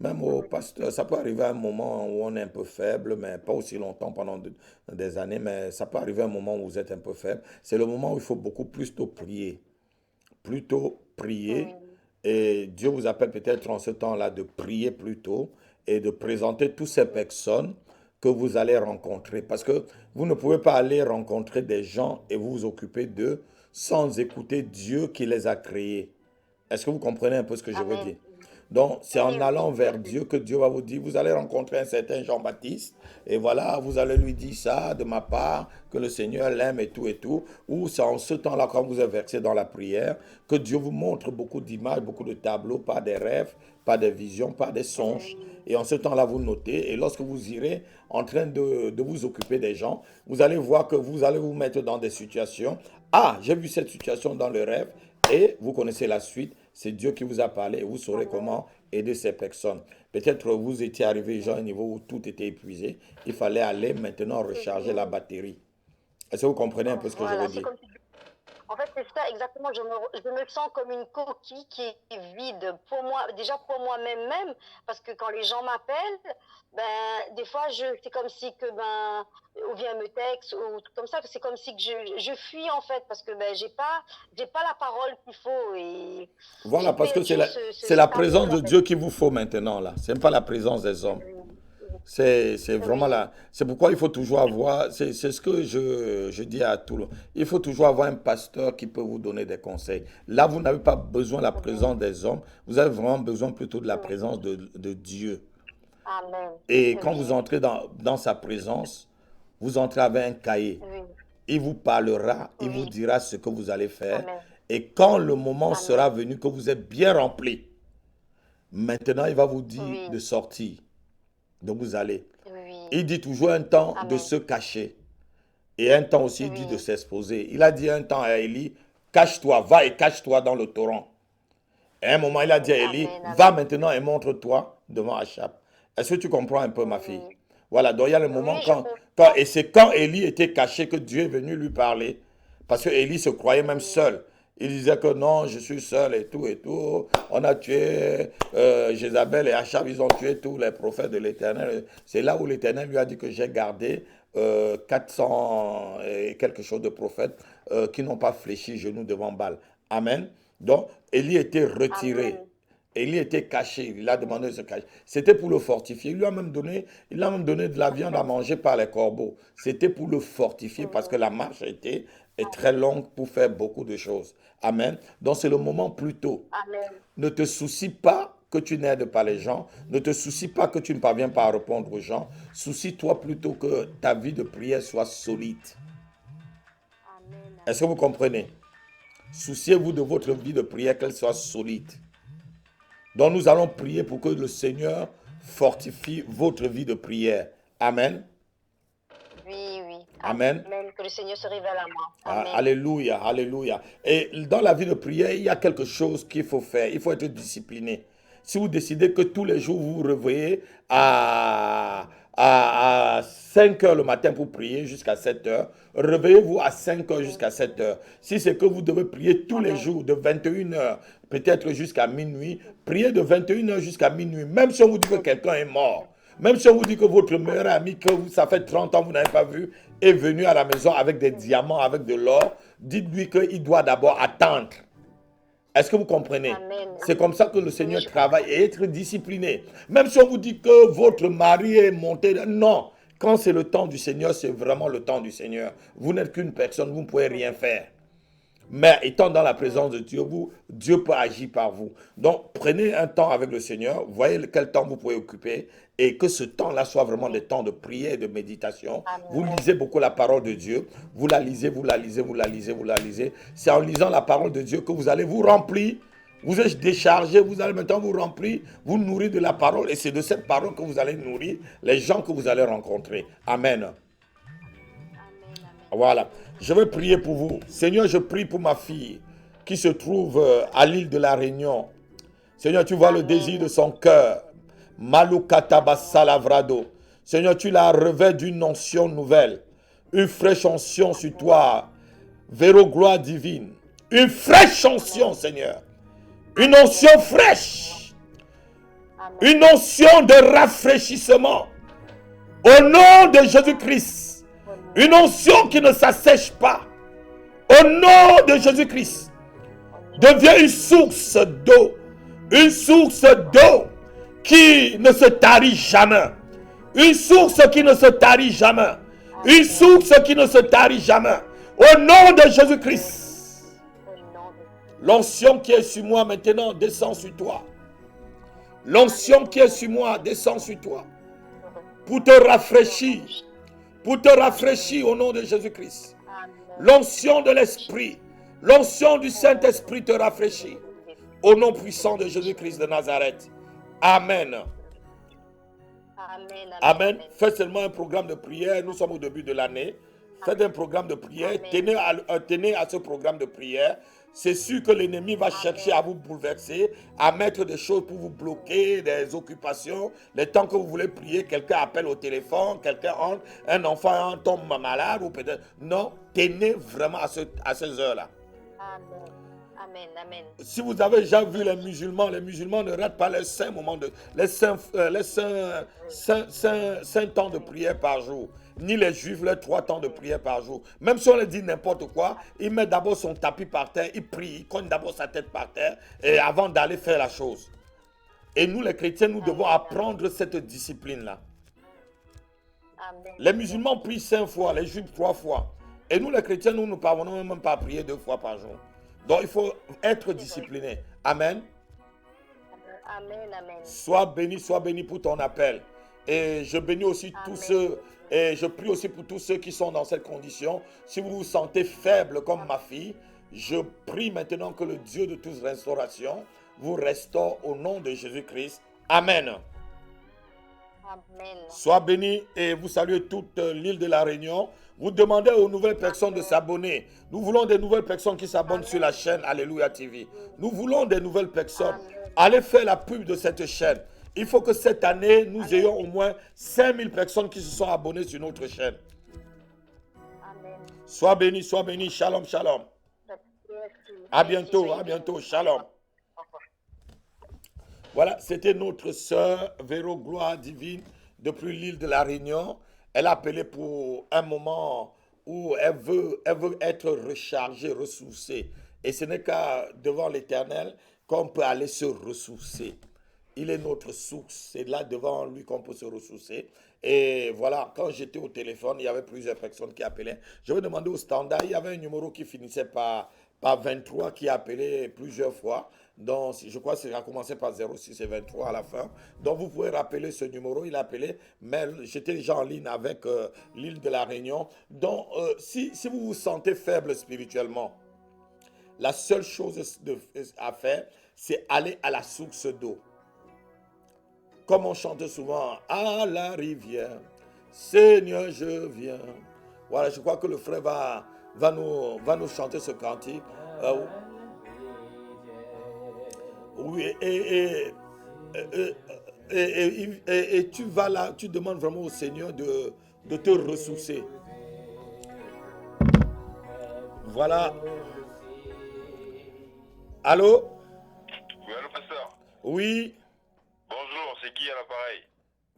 S1: même au pasteur. Ça peut arriver à un moment où on est un peu faible, mais pas aussi longtemps pendant des années, mais ça peut arriver à un moment où vous êtes un peu faible. C'est le moment où il faut beaucoup plus tôt prier. Plutôt prier
S4: Oui.
S1: Et Dieu vous appelle peut-être en ce temps-là de prier plutôt et de présenter toutes ces personnes que vous allez rencontrer. Parce que vous ne pouvez pas aller rencontrer des gens et vous occuper d'eux sans écouter Dieu qui les a créés. Est-ce que vous comprenez un peu ce que je veux
S4: Amen.
S1: dire? Donc, c'est
S4: Oui,
S1: en
S4: oui,
S1: allant
S4: tout à
S1: vers
S4: fait.
S1: Dieu que Dieu va vous dire, vous allez rencontrer un certain Jean-Baptiste, et voilà, vous allez lui dire ça de ma part, que le Seigneur l'aime et tout et tout. Ou c'est en ce temps-là, quand vous êtes versé dans la prière, que Dieu vous montre beaucoup d'images, beaucoup de tableaux, pas des rêves, pas des visions, pas des songes. Et en ce temps-là, vous notez, et lorsque vous irez en train de vous occuper des gens, vous allez voir que vous allez vous mettre dans des situations. Ah, j'ai vu cette situation dans le rêve, et vous connaissez la suite. C'est Dieu qui vous a parlé et vous saurez
S4: Amen.
S1: comment aider ces personnes. Peut-être vous étiez arrivé à un niveau où tout était épuisé. Il fallait aller maintenant recharger la batterie. Est-ce que vous comprenez un peu ce que je veux
S4: Voilà, c'est
S1: dire?
S4: comme si en fait, c'est ça exactement. Je me sens comme une coquille qui est vide pour moi, déjà pour moi-même même, parce que quand les gens m'appellent, ben des fois c'est comme si que ben ou bien me texte ou tout comme ça, c'est comme si que je fuis en fait parce que ben j'ai pas la parole qu'il faut et j'ai
S1: Voilà, parce que
S4: perdu
S1: c'est la
S4: cet
S1: présence
S4: amour
S1: de
S4: en fait.
S1: Dieu qu'il vous faut maintenant là. Ce n'est pas la présence des hommes. C'est vraiment
S4: Oui,
S1: là. C'est pourquoi il faut toujours avoir, c'est ce que je dis à tout le monde. Il faut toujours avoir un pasteur qui peut vous donner des conseils. Là, vous n'avez pas besoin de la présence des hommes. Vous avez vraiment besoin plutôt de la
S4: oui.
S1: présence de Dieu.
S4: Amen.
S1: Et quand vous
S4: Oui,
S1: entrez dans sa présence, vous entrez avec un cahier.
S4: oui,
S1: Il vous parlera, il vous
S4: oui.
S1: dira ce que vous allez faire.
S4: Amen.
S1: Et quand le moment sera
S4: Amen.
S1: venu que vous êtes bien rempli, maintenant il va vous dire
S4: Oui,
S1: de sortir. Donc vous allez.
S4: oui.
S1: Il dit toujours un temps de
S4: Amen.
S1: se cacher. Et un temps aussi, il dit de
S4: Oui.
S1: s'exposer. Il a dit un temps à Élie, cache-toi, va et cache-toi dans le torrent. Et à un moment, il a dit à Élie,
S4: Amen.
S1: va
S4: Amen.
S1: maintenant et montre-toi devant Achab. Est-ce que tu comprends un peu, ma fille?
S4: Oui.
S1: Voilà, donc il y a le moment
S4: Oui, je
S1: et
S4: comprends.
S1: c'est quand Élie était caché que Dieu est venu lui parler. Parce que Élie se croyait même
S4: Oui.
S1: seul. Il disait que non, je suis seul et tout et tout. On a tué Jézabel et Achab, ils ont tué tous les prophètes de l'Éternel. C'est là où l'Éternel lui a dit que j'ai gardé 400 et quelque chose de prophètes qui n'ont pas fléchi genoux devant Baal. Amen. Donc, Élie était retiré.
S4: Amen.
S1: Élie était caché. Il a demandé de se cacher. C'était pour le fortifier. Il a même donné de la viande à manger par les corbeaux. C'était pour le fortifier parce que la marche est très longue pour faire beaucoup de choses. Amen. Donc, c'est le moment plus tôt.
S4: Amen.
S1: Ne te soucie pas que tu n'aides pas les gens. Ne te soucie pas que tu ne parviens pas à répondre aux gens. Soucie-toi plutôt que ta vie de prière soit solide.
S4: Amen.
S1: Est-ce que vous comprenez? Souciez-vous de votre vie de prière, qu'elle soit solide. Donc nous allons prier pour que le Seigneur fortifie votre vie de prière. Amen.
S4: Oui, oui.
S1: Amen.
S4: Amen. Que le Seigneur se révèle à moi.
S1: Ah,
S4: Amen.
S1: alléluia, alléluia. Et dans la vie de prière, il y a quelque chose qu'il faut faire. Il faut être discipliné. Si vous décidez que tous les jours vous vous réveillez à 5 heures le matin pour prier jusqu'à 7 heures, réveillez-vous à 5 heures jusqu'à 7 heures. Si c'est que vous devez prier tous les
S4: Amen.
S1: jours de 21 heures, peut-être jusqu'à minuit, priez de 21 heures jusqu'à minuit, même si on vous dit que quelqu'un est mort. Même si on vous dit que votre meilleur ami, ça fait 30 ans que vous n'avez pas vu, est venu à la maison avec des diamants, avec de l'or, dites-lui qu'il doit d'abord attendre. Est-ce que vous comprenez?
S4: Amen.
S1: C'est comme ça que le
S4: Oui,
S1: Seigneur
S4: je
S1: travaille
S4: comprends.
S1: et être discipliné. Même si on vous dit que votre mari est monté, non. Quand c'est le temps du Seigneur, c'est vraiment le temps du Seigneur. Vous n'êtes qu'une personne, vous ne pouvez rien faire. Mais étant dans la présence de Dieu, Dieu peut agir par vous. Donc, prenez un temps avec le Seigneur, voyez quel temps vous pouvez occuper, et que ce temps-là soit vraiment des temps de prière et de méditation. Vous
S4: Amen.
S1: lisez beaucoup la parole de Dieu, vous la lisez, vous la lisez, vous la lisez, vous la lisez. C'est en lisant la parole de Dieu que vous allez vous remplir, vous êtes déchargé, vous allez maintenant vous remplir, vous nourrir de la parole, et c'est de cette parole que vous allez nourrir les gens que vous allez rencontrer. Amen.
S4: Amen. Amen.
S1: Voilà. Je vais prier pour vous. Seigneur, je prie pour ma fille qui se trouve à l'île de la Réunion. Seigneur, tu vois le désir de
S4: Amen.
S1: son cœur. Malukatabassalavrado. Seigneur, tu la revêts d'une onction nouvelle. Une fraîche onction sur toi. Véro gloire divine. Une fraîche onction, Seigneur. Une onction fraîche.
S4: Amen.
S1: Une onction de rafraîchissement. Au nom de Jésus-Christ. Une onction qui ne s'assèche pas. Au nom de Jésus-Christ. Deviens une source d'eau Une source d'eau qui ne se tarit jamais. Une source qui ne se tarit jamais. Une source qui ne se tarit jamais. Au nom de Jésus-Christ. L'onction qui est sur moi maintenant descend sur toi. L'onction qui est sur moi descend sur toi. Pour te rafraîchir. Pour te rafraîchir au nom de Jésus-Christ. L'onction de l'Esprit. L'onction du Saint-Esprit te rafraîchit. Au nom puissant de Jésus-Christ de Nazareth. Amen. Amen. Faites seulement un programme de prière. Nous sommes au début de l'année. Faites un programme de prière. Tenez à ce programme de prière. C'est sûr que l'ennemi va chercher à vous bouleverser, à mettre des choses pour vous bloquer, des occupations. Le temps que vous voulez prier, quelqu'un appelle au téléphone, quelqu'un entre, un enfant tombe malade ou peut-être... Non, tenez vraiment à ces heures-là.
S4: Amen, amen.
S1: Si vous avez déjà vu les musulmans ne ratent pas les 5 moments les 5 temps de prière par jour. Ni les juifs, les 3 temps de prière par jour. Même si on leur dit n'importe quoi, il met d'abord son tapis par terre, il prie, il cogne d'abord sa tête par terre et avant d'aller faire la chose. Et nous les chrétiens, nous devons apprendre cette discipline-là. Les musulmans prient 5 fois, les juifs 3 fois. Et nous les chrétiens, nous ne parvenons même pas à prier 2 fois par jour. Donc il faut être discipliné. Amen.
S4: Amen, amen.
S1: Sois béni pour ton appel. Et je bénis aussi tous ceux, et je prie aussi pour tous ceux qui sont dans cette condition. Si vous vous sentez faible comme ma fille, je prie maintenant que le Dieu de toute restauration vous restaure au nom de Jésus-Christ. Amen.
S4: Amen.
S1: Sois béni et vous saluez toute l'île de la Réunion. Vous demandez aux nouvelles personnes de s'abonner. Nous voulons des nouvelles personnes qui s'abonnent sur la chaîne Alléluia TV. Nous voulons des nouvelles personnes. Allez faire la pub de cette chaîne. Il faut que cette année, nous ayons au moins 5000 personnes qui se sont abonnées sur notre chaîne.
S4: Amen.
S1: Sois béni. Shalom, shalom. À bientôt. Shalom. Voilà, c'était notre sœur Véro Gloire Divine depuis l'île de la Réunion. Elle a appelé pour un moment où elle veut être rechargée, ressourcée. Et ce n'est qu'à devant l'Éternel qu'on peut aller se ressourcer. Il est notre source. C'est là devant lui qu'on peut se ressourcer. Et voilà, quand j'étais au téléphone, il y avait plusieurs personnes qui appelaient. Je vais demander au standard, il y avait un numéro qui finissait par 23 qui appelait plusieurs fois. Donc, je crois que ça a commencé par 06 et 23 à la fin. Donc, vous pouvez rappeler ce numéro. Il a appelé, mais j'étais déjà en ligne avec l'île de la Réunion. Donc, si vous vous sentez faible spirituellement, la seule chose à faire, c'est aller à la source d'eau. Comme on chante souvent, à la rivière, Seigneur, je viens. Voilà, je crois que le frère va nous chanter ce cantique. Oui, et tu vas là, tu demandes vraiment au Seigneur de te ressourcer. Voilà. Allô?
S5: Oui, allô, pasteur.
S1: Oui.
S5: Bonjour, c'est Guy à l'appareil.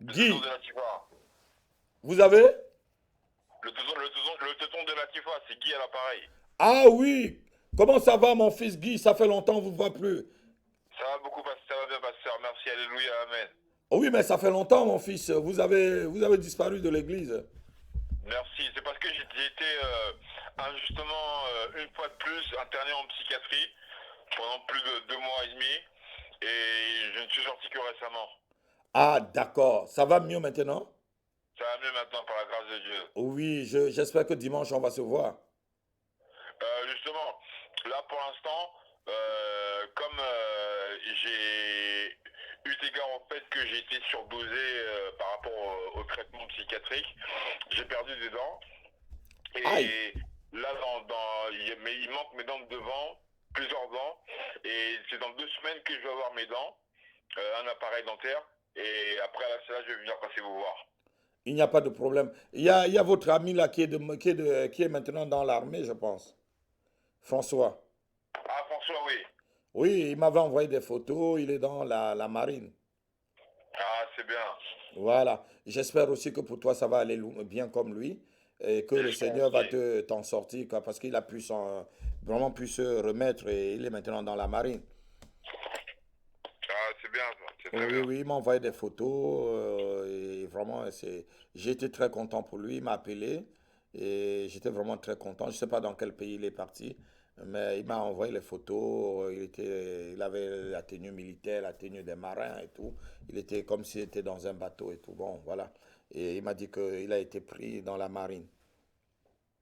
S1: Guy.
S5: Le tonton de la Tifa.
S1: Vous avez?
S5: Le tonton de la Tifa, c'est Guy à l'appareil.
S1: Ah oui. Comment ça va, mon fils Guy? Ça fait longtemps, on ne vous voit plus.
S5: Ça va beaucoup, ça va bien, pasteur. Merci, alléluia, amen.
S1: Oui, mais ça fait longtemps, mon fils. Vous avez disparu de l'église.
S5: Merci. C'est parce que j'ai été injustement, une fois de plus, interné en psychiatrie pendant plus de 2 mois et demi. Et je ne suis sorti que récemment.
S1: Ah, d'accord. Ça va mieux maintenant?
S5: Ça va mieux maintenant, par la grâce de Dieu.
S1: Oui, j'espère que dimanche, on va se voir.
S5: Justement, là, pour l'instant, comme j'ai eu égard au fait que j'ai été surdosé par rapport au traitement psychiatrique, j'ai perdu des dents. Et
S1: Aïe.
S5: là, mais il manque mes dents de devant, plusieurs dents. Et c'est dans 2 semaines que je vais avoir mes dents, un appareil dentaire. Et après, là, je vais venir passer vous voir.
S1: Il n'y a pas de problème. Il y a votre ami là qui est maintenant dans l'armée, je pense. François.
S5: Ah, François, oui.
S1: Oui, il m'avait envoyé des photos. Il est dans la marine.
S5: Ah, c'est bien.
S1: Voilà. J'espère aussi que pour toi, ça va aller bien comme lui. Et que le Seigneur va t'en sortir. Parce qu'il a vraiment pu se remettre. Et il est maintenant dans la marine.
S5: bien, ça. C'est très
S1: Oui,
S5: bien.
S1: oui, il m'a envoyé des photos et vraiment, j'ai été très content pour lui. Il m'a appelé et j'étais vraiment très content. Je ne sais pas dans quel pays il est parti, mais il m'a envoyé les photos. Il avait la tenue militaire, la tenue des marins et tout. Il était comme s'il était dans un bateau et tout. Bon, voilà. Et il m'a dit qu'il a été pris dans la marine.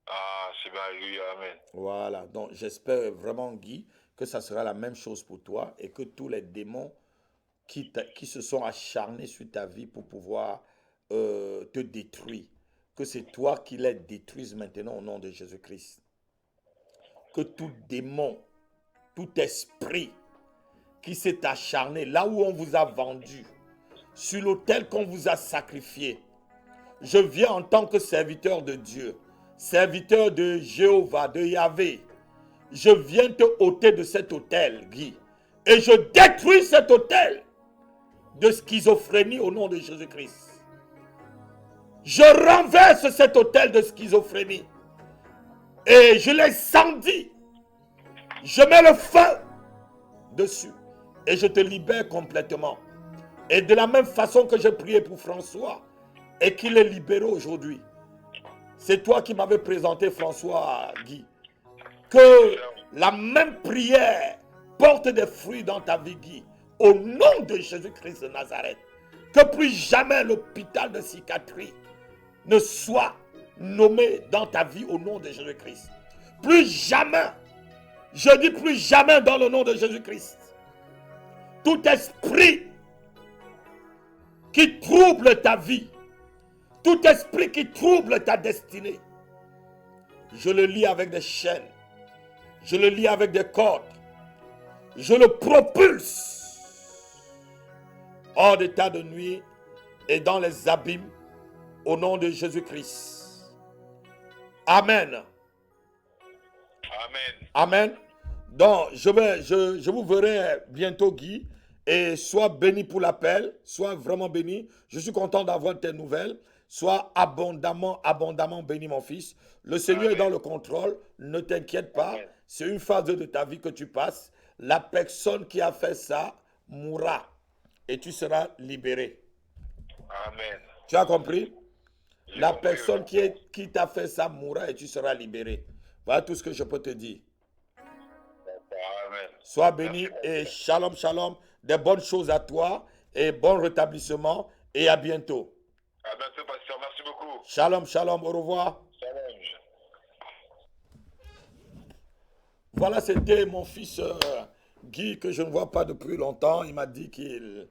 S5: Ah, c'est bien, alléluia, amen.
S1: Voilà. Donc, j'espère vraiment, Guy, que ça sera la même chose pour toi et que tous les démons qui se sont acharnés sur ta vie pour pouvoir te détruire. Que c'est toi qui les détruises maintenant au nom de Jésus-Christ. Que tout démon, tout esprit qui s'est acharné là où on vous a vendu, sur l'autel qu'on vous a sacrifié, je viens en tant que serviteur de Dieu, serviteur de Jéhovah, de Yahvé. Je viens te ôter de cet autel, Guy. Et je détruis cet autel de schizophrénie au nom de Jésus-Christ. Je renverse cet autel de schizophrénie et je l'incendie. Je mets le feu dessus et je te libère complètement. Et de la même façon que j'ai prié pour François et qu'il est libéré aujourd'hui, c'est toi qui m'avais présenté François, Guy. Que la même prière porte des fruits dans ta vie, Guy. Au nom de Jésus-Christ de Nazareth, que plus jamais l'hôpital de psychiatrie ne soit nommé dans ta vie au nom de Jésus-Christ. Plus jamais, je dis plus jamais dans le nom de Jésus-Christ. Tout esprit qui trouble ta vie, tout esprit qui trouble ta destinée, je le lie avec des chaînes, je le lie avec des cordes, je le propulse hors d'état de nuit et dans les abîmes au nom de Jésus-Christ. Amen.
S5: Amen.
S1: Amen. Donc, je vous verrai bientôt, Guy, et sois béni pour l'appel, sois vraiment béni. Je suis content d'avoir tes nouvelles. Sois abondamment, abondamment béni, mon fils. Le Seigneur est dans le contrôle. Ne t'inquiète pas.
S5: Amen.
S1: C'est une phase de ta vie que tu passes. La personne qui a fait ça mourra et tu seras libéré.
S5: Amen.
S1: Tu as compris?
S5: J'ai
S1: La
S5: compris,
S1: personne qui t'a fait ça mourra et tu seras libéré. Voilà tout ce que je peux te dire.
S5: Amen.
S1: Sois béni et shalom, shalom. Des bonnes choses à toi et bon rétablissement et à bientôt.
S5: À bientôt, pasteur. Merci beaucoup.
S1: Shalom, shalom. Au revoir.
S5: Salam.
S1: Voilà, c'était mon fils Guy que je ne vois pas depuis longtemps. Il m'a dit qu'il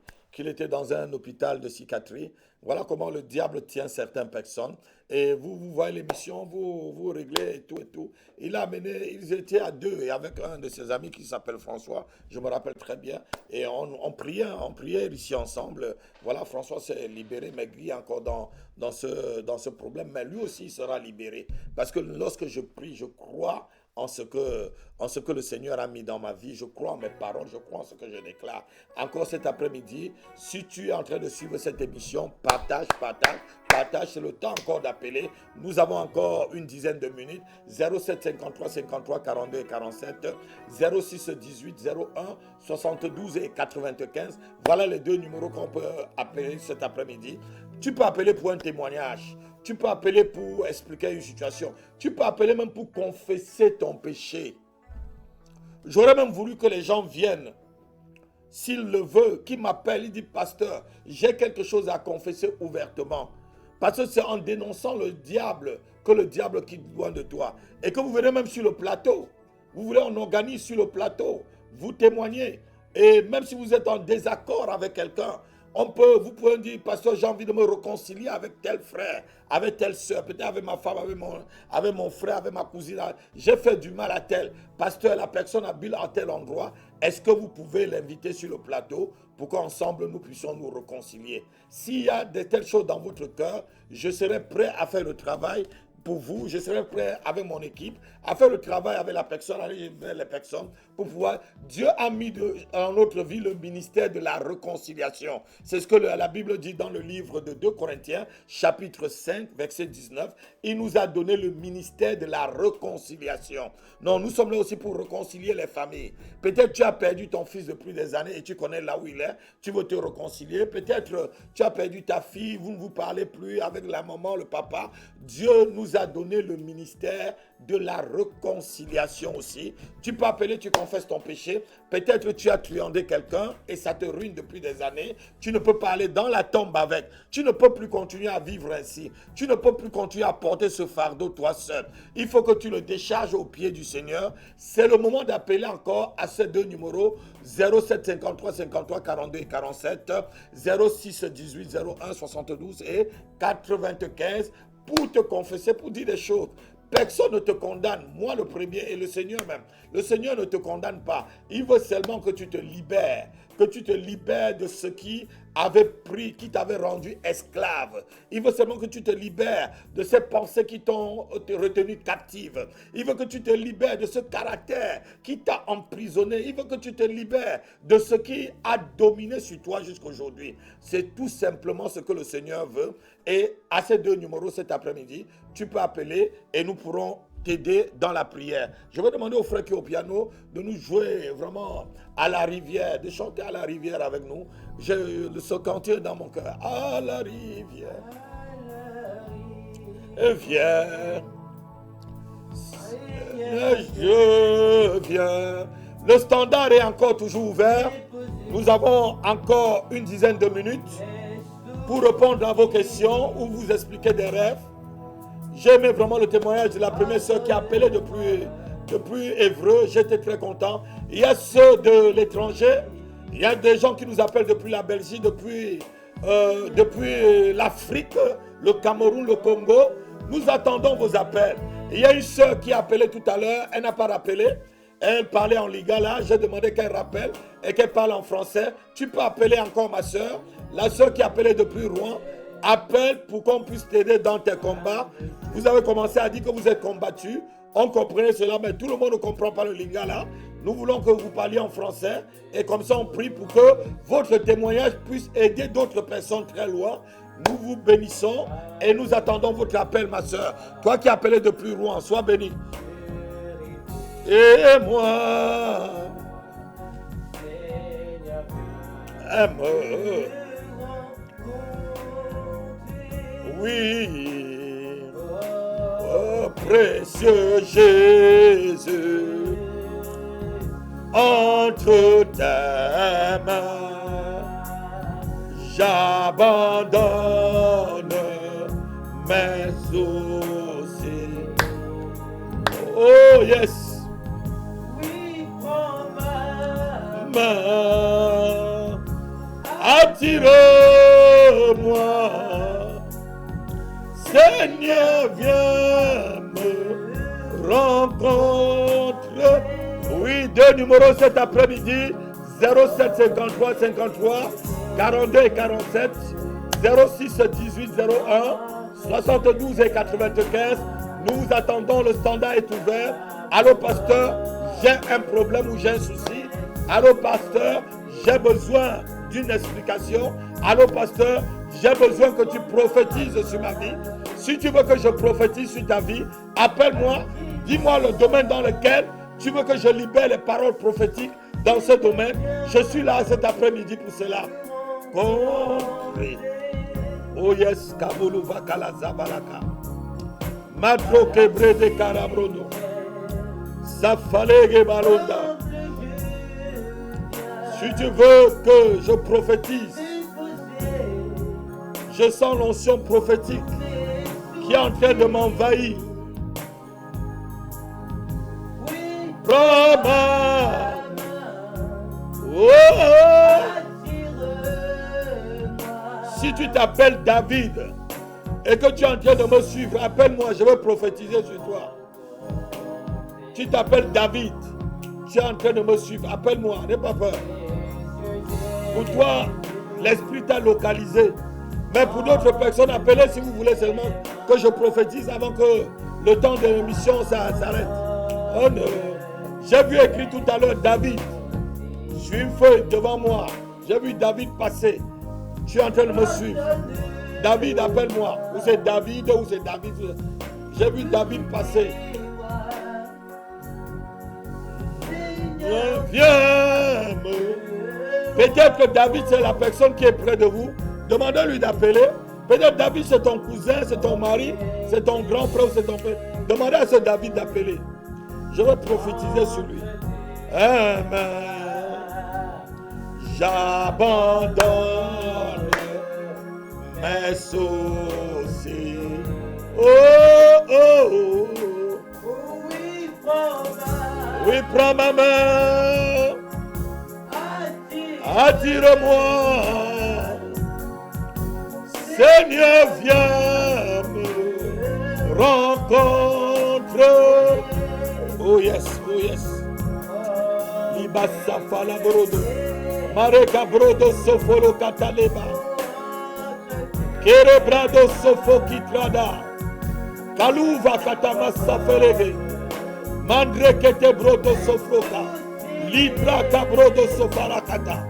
S1: était dans un hôpital de psychiatrie. Voilà comment le diable tient certaines personnes. Et vous voyez l'émission, vous réglez et tout et tout. Il a amené, ils étaient à deux et avec un de ses amis qui s'appelle François, je me rappelle très bien. Et on priait ici ensemble. Voilà, François s'est libéré, mais Guy est encore dans ce problème. Mais lui aussi, il sera libéré. Parce que lorsque je prie, je crois en ce que le Seigneur a mis dans ma vie. Je crois en mes paroles, je crois en ce que je déclare. Encore cet après-midi, si tu es en train de suivre cette émission, partage. C'est le temps encore d'appeler. Nous avons encore une dizaine de minutes. 07 53 53 42 et 47, 06 18 01 72 et 95. Voilà les deux numéros qu'on peut appeler cet après-midi. Tu peux appeler pour un témoignage. Tu peux appeler pour expliquer une situation. Tu peux appeler même pour confesser ton péché. J'aurais même voulu que les gens viennent. S'il le veut, qu'il m'appelle, il dit, pasteur, j'ai quelque chose à confesser ouvertement. Parce que c'est en dénonçant le diable que le diable quitte loin de toi. Et que vous venez même sur le plateau. Vous voulez, on organise sur le plateau. Vous témoignez. Et même si vous êtes en désaccord avec quelqu'un, vous pouvez dire, pasteur, j'ai envie de me réconcilier avec tel frère, avec telle soeur, peut-être avec ma femme, avec mon frère, avec ma cousine. J'ai fait du mal à tel. Pasteur, la personne habite à tel endroit. Est-ce que vous pouvez l'inviter sur le plateau pour qu'ensemble nous puissions nous réconcilier? S'il y a de telles choses dans votre cœur, je serai prêt à faire le travail pour vous, je serai prêt avec mon équipe à faire le travail avec la personne, aller vers les personnes pour pouvoir. Dieu a mis dans notre vie le ministère de la réconciliation. C'est ce que la Bible dit dans le livre de 2 Corinthiens, chapitre 5, verset 19. Il nous a donné le ministère de la réconciliation. Non, nous sommes là aussi pour réconcilier les familles. Peut-être tu as perdu ton fils depuis des années et tu connais là où il est. Tu veux te réconcilier. Peut-être tu as perdu ta fille, vous ne vous parlez plus avec la maman, le papa. Dieu nous a donné le ministère de la réconciliation aussi. Tu peux appeler, tu confesses ton péché. Peut-être tu as truandé quelqu'un et ça te ruine depuis des années. Tu ne peux pas aller dans la tombe avec. Tu ne peux plus continuer à vivre ainsi. Tu ne peux plus continuer à porter ce fardeau toi seul. Il faut que tu le décharges au pied du Seigneur. C'est le moment d'appeler encore à ces deux numéros 07 53 53 42 et 47, 06 18 01 72 et 95 pour te confesser, pour dire des choses. Personne ne te condamne, moi le premier et le Seigneur même. Le Seigneur ne te condamne pas. Il veut seulement que tu te libères de ce qui avait pris, qui t'avait rendu esclave. Il veut seulement que tu te libères de ces pensées qui t'ont retenu captive. Il veut que tu te libères de ce caractère qui t'a emprisonné. Il veut que tu te libères de ce qui a dominé sur toi jusqu'aujourd'hui. C'est tout simplement ce que le Seigneur veut. Et à ces deux numéros cet après-midi, tu peux appeler et nous pourrons t'aider dans la prière. Je vais demander au frère qui est au piano de nous jouer vraiment à la rivière, de chanter à la rivière avec nous. J'ai ce cantique dans mon cœur. À la rivière, viens, je viens. Le standard est encore toujours ouvert. Nous avons encore une dizaine de minutes pour répondre à vos questions ou vous expliquer des rêves. J'ai aimé vraiment le témoignage de la première sœur qui a appelé depuis Évreux. J'étais très content. Il y a ceux de l'étranger. Il y a des gens qui nous appellent depuis la Belgique, depuis l'Afrique, le Cameroun, le Congo. Nous attendons vos appels. Il y a une sœur qui a appelé tout à l'heure. Elle n'a pas rappelé. Elle parlait en lingala. J'ai demandé qu'elle rappelle et qu'elle parle en français. Tu peux appeler encore ma sœur. La sœur qui a appelé depuis Rouen. Appelle pour qu'on puisse t'aider dans tes combats. Vous avez commencé à dire que vous êtes combattu. On comprenait cela, mais tout le monde ne comprend pas le lingala. Nous voulons que vous parliez en français. Et comme ça, on prie pour que votre témoignage puisse aider d'autres personnes très loin. Nous vous bénissons et nous attendons votre appel, ma soeur. Toi qui appelais depuis Rouen, sois béni. Et moi, aime. Oui, oh précieux Jésus, entre tes mains, j'abandonne mes soucis. Oh yes, oui, prends ma main, attire-moi. Seigneur, viens me rencontrer. Oui, deux numéros cet après-midi. 07 53 53 42 et 47. 06 18 01 72 et 95. Nous vous attendons, le standard est ouvert. Allô, pasteur, j'ai un problème ou j'ai un souci. Allô, pasteur, j'ai besoin d'une explication. Allô, pasteur, j'ai besoin que tu prophétises sur ma vie. Si tu veux que je prophétise sur ta vie, appelle-moi. Dis-moi le domaine dans lequel tu veux que je libère les paroles prophétiques dans ce domaine. Je suis là cet après-midi pour cela. Compris. Oh yes, Kabulu Vakala Zabalaka. Matro Kebre de Karabrodo. Safalege Balonda. Si tu veux que je prophétise, je sens l'onction prophétique qui est en train de m'envahir. Prends-moi. Si tu t'appelles David et que tu es en train de me suivre, appelle-moi, je vais prophétiser sur toi. Tu t'appelles David, tu es en train de me suivre, appelle-moi, n'aie pas peur. Pour toi, l'esprit t'a localisé. Mais pour d'autres personnes, appelez si vous voulez seulement que je prophétise avant que le temps de l'émission s'arrête. Oh non. J'ai vu écrit tout à l'heure David. J'ai une feuille devant moi. J'ai vu David passer. Tu es en train de me suivre. David, appelle-moi. Ou c'est David ou c'est David. J'ai vu David passer. Viens. Peut-être que David, c'est la personne qui est près de vous. Demandez-lui d'appeler. Peut-être David, c'est ton cousin, c'est ton mari, c'est ton grand frère, c'est ton père. Demandez à ce David d'appeler. Je vais prophétiser sur lui. Amen. J'abandonne mes soucis. Oh, oh, oh. Oui, prends ma main. Attire-moi. Seigneur, viens me rencontrer. Oh yes, oh yes. Libasa fala brodo. Mareka brodo sofolo kataleba. Kere brado sofo kitrada. Kaluva katama safeleve. Mandre kete brodo sofroka. Libra kabrodo sofarakata.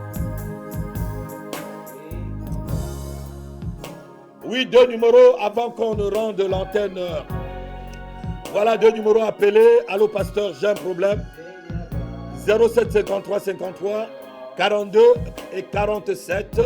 S1: Oui, 2 numéros avant qu'on ne rende l'antenne. Voilà 2 numéros appelés. Allô, pasteur, j'ai un problème. 07 53 53 42 et 47.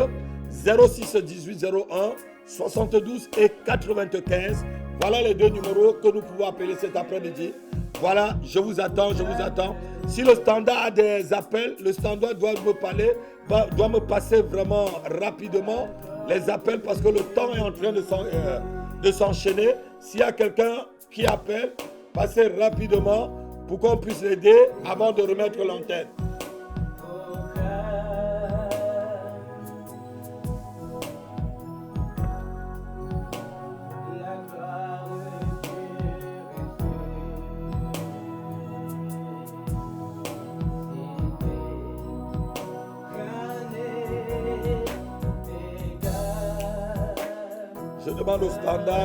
S1: 06 18 01 72 et 95. Voilà les 2 numéros que nous pouvons appeler cet après-midi. Voilà, je vous attends, je vous attends. Si le standard a des appels, le standard doit me parler, doit me passer vraiment rapidement les appels parce que le temps est en train de s'enchaîner. S'il y a quelqu'un qui appelle, passez rapidement pour qu'on puisse l'aider avant de remettre l'antenne.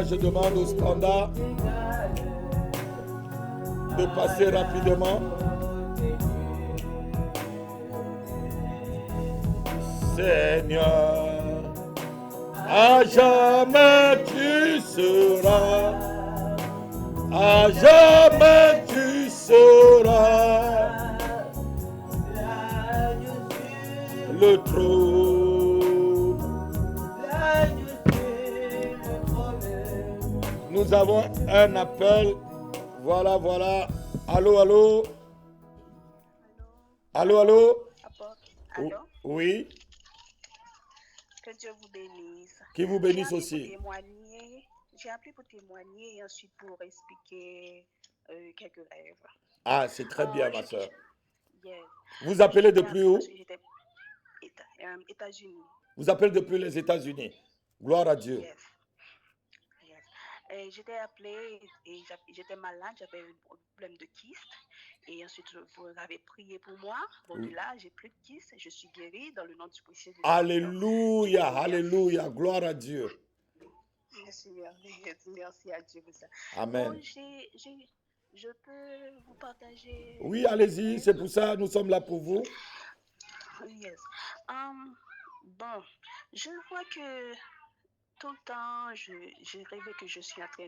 S1: Je demande au standard de passer rapidement. Seigneur, à jamais tu seras, à jamais tu seras le trône. Nous avons un appel. Voilà, voilà. Allô, allô. Allô, allô.
S6: Allô?
S1: Oui.
S6: Que Dieu vous bénisse.
S1: Qui vous bénisse aussi.
S6: J'ai appelé pour témoigner et ensuite pour expliquer quelques rêves.
S1: Ah, c'est très bien, ma soeur.
S6: Yes.
S1: Vous appelez depuis où?
S6: États-Unis.
S1: Vous appelez depuis les États-Unis. Gloire à Dieu.
S6: Yes. J'étais appelée et j'étais malade, j'avais un problème de kyste. Et ensuite, vous avez prié pour moi. Bon, de là, j'ai plus de kyste. Je suis guérie dans le nom du précieux de Jésus.
S1: Alléluia, alléluia, gloire à Dieu.
S6: Merci à Dieu pour ça.
S1: Amen.
S6: Bon, je peux vous partager.
S1: Oui, allez-y, c'est pour ça, nous sommes là pour vous.
S6: Yes. Bon, je vois que tout le temps, j'ai rêvé que je suis en train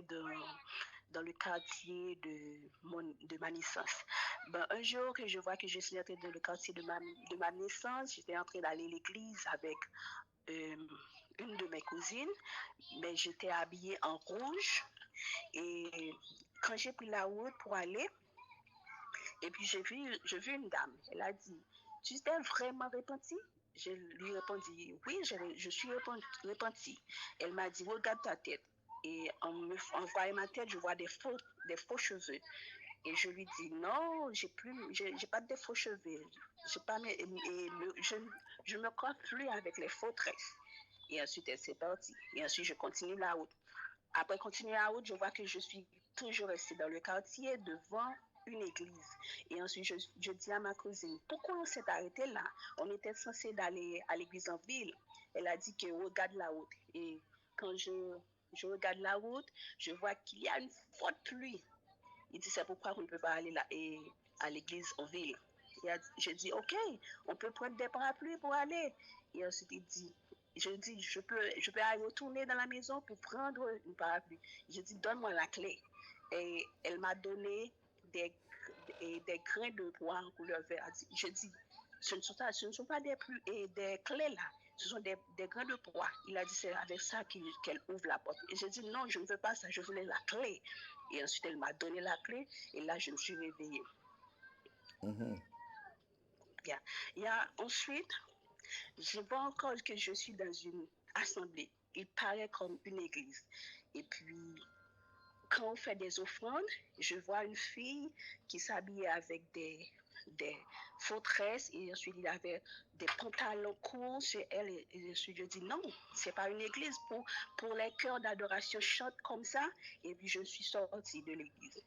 S6: dans le quartier de ma naissance. Ben, un jour que je vois que je suis entrée dans le quartier de ma naissance, j'étais en train d'aller à l'église avec une de mes cousines, mais j'étais habillée en rouge. Et quand j'ai pris la route pour aller, et puis j'ai vu une dame, elle a dit, tu t'es vraiment repentie? Je lui ai répondu, oui, je suis repentie. Elle m'a dit, regarde ta tête. Et en voyant ma tête, je vois des faux cheveux. Et je lui dis, non, j'ai pas de faux cheveux. Je me coiffe plus avec les faux tresses. Et ensuite, elle s'est partie. Et ensuite, je continue la route. Après continuer la route, je vois que je suis toujours restée dans le quartier devant une église. Et ensuite, je dis à ma cousine, pourquoi on s'est arrêté là? On était censé d'aller à l'église en ville. Elle a dit que regarde la route. Et quand je regarde la route, je vois qu'il y a une forte pluie. Il dit, c'est pourquoi on ne peut pas aller là, et à l'église en ville. Je dis, OK, on peut prendre des parapluies pour aller. Et ensuite, je dis, je peux aller retourner dans la maison pour prendre une parapluie. Je dis, donne-moi la clé. Et elle m'a donné des, des grains de bois en couleur vert. Je dis, ce ne sont pas des clés là, ce sont des grains de bois. Il a dit, c'est avec ça qu'elle ouvre la porte. Et j'ai dit, non, je ne veux pas ça, je voulais la clé. Et ensuite, elle m'a donné la clé, et là, je me suis réveillée. Bien. Et ensuite, je vois encore que je suis dans une assemblée. Il paraît comme une église. Et puis, quand on fait des offrandes, je vois une fille qui s'habillait avec des faux tresses, et ensuite il avait des pantalons courts sur elle, et ensuite je dis non, c'est pas une église, pour les chœurs d'adoration chantent comme ça. Et puis je suis sortie de l'église.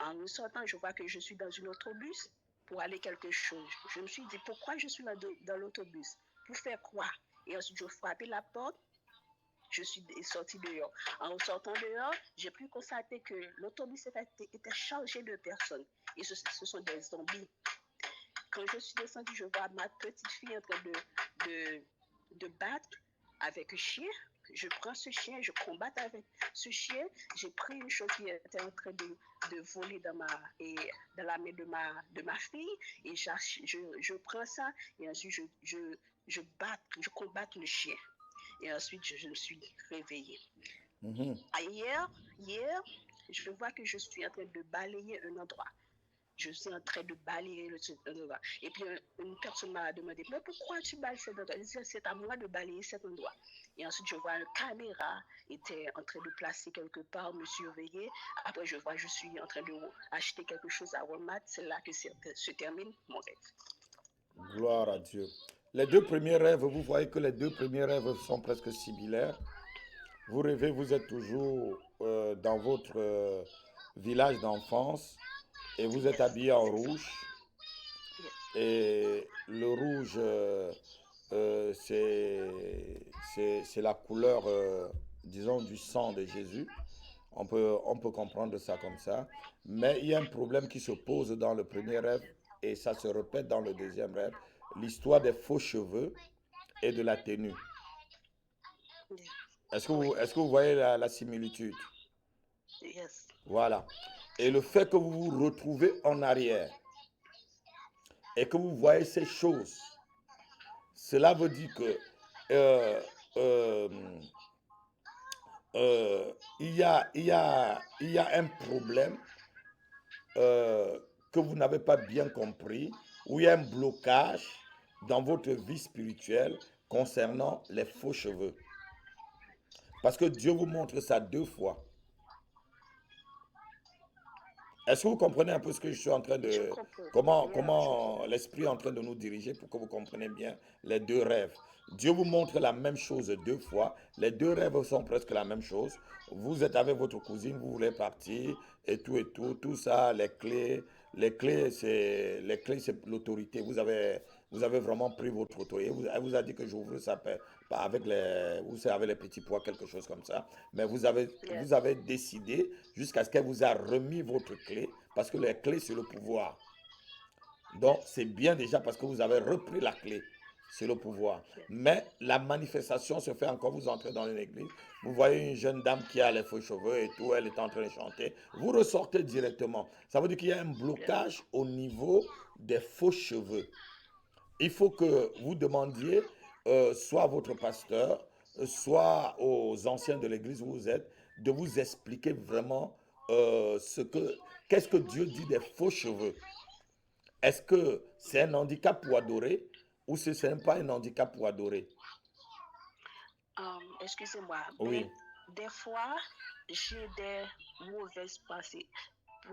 S6: En sortant, je vois que je suis dans un autobus pour aller quelque chose. Je me suis dit, pourquoi je suis dans l'autobus? Pour faire quoi? Et ensuite je frappais la porte. Je suis sortie dehors. En sortant dehors, j'ai pu constater que l'autobus était chargé de personnes. Et ce sont des zombies. Quand je suis descendue, je vois ma petite fille en train de battre avec un chien. Je prends ce chien, je combatte avec ce chien. J'ai pris une chose qui était en train de voler dans la main de ma fille. Et je prends ça et ensuite je combatte le chien. Et ensuite, je me suis réveillée. Hier, je vois que je suis en train de balayer un endroit. Je suis en train de balayer un endroit. Et puis, une personne m'a demandé, mais pourquoi tu balayes cet endroit? Je dis, c'est à moi de balayer cet endroit. Et ensuite, je vois une caméra était en train de placer quelque part, me surveiller. Après, je vois, je suis en train d'acheter quelque chose à Walmart. C'est là que se termine mon rêve.
S1: Gloire à Dieu. Les deux premiers rêves, vous voyez que les deux premiers rêves sont presque similaires. Vous rêvez, vous êtes toujours dans votre village d'enfance et vous êtes habillé en rouge. Et le rouge, c'est la couleur, disons, du sang de Jésus. On peut comprendre ça comme ça. Mais il y a un problème qui se pose dans le premier rêve et ça se répète dans le deuxième rêve. L'histoire des faux cheveux et de la tenue. Est-ce que vous voyez la similitude?
S6: Yes.
S1: Voilà. Et le fait que vous vous retrouvez en arrière et que vous voyez ces choses, cela veut dire que euh, euh, il y a un problème que vous n'avez pas bien compris, ou il y a un blocage dans votre vie spirituelle concernant les faux cheveux. Parce que Dieu vous montre ça deux fois. Est-ce que vous comprenez un peu ce que je suis en train de... Comment l'Esprit est en train de nous diriger pour que vous compreniez bien les deux rêves. Dieu vous montre la même chose deux fois. Les deux rêves sont presque la même chose. Vous êtes avec votre cousine, vous voulez partir et tout et tout. Tout ça, les clés, c'est l'autorité. Vous avez vraiment pris votre autorité. Elle vous a dit que j'ouvre ça avec vous savez, les petits pois, quelque chose comme ça. Mais vous avez décidé jusqu'à ce qu'elle vous a remis votre clé, parce que les clés, c'est le pouvoir. Donc, c'est bien déjà parce que vous avez repris la clé. C'est le pouvoir. Mais la manifestation se fait encore. Vous entrez dans une église, vous voyez une jeune dame qui a les faux cheveux et tout, elle est en train de chanter. Vous ressortez directement. Ça veut dire qu'il y a un blocage au niveau des faux cheveux. Il faut que vous demandiez soit à votre pasteur, soit aux anciens de l'église où vous êtes, de vous expliquer vraiment qu'est-ce que Dieu dit des faux cheveux. Est-ce que c'est un handicap pour adorer ou ce n'est pas un handicap pour adorer?
S6: Excusez-moi,
S1: Oui.
S6: mais des fois, j'ai des mauvaises pensées.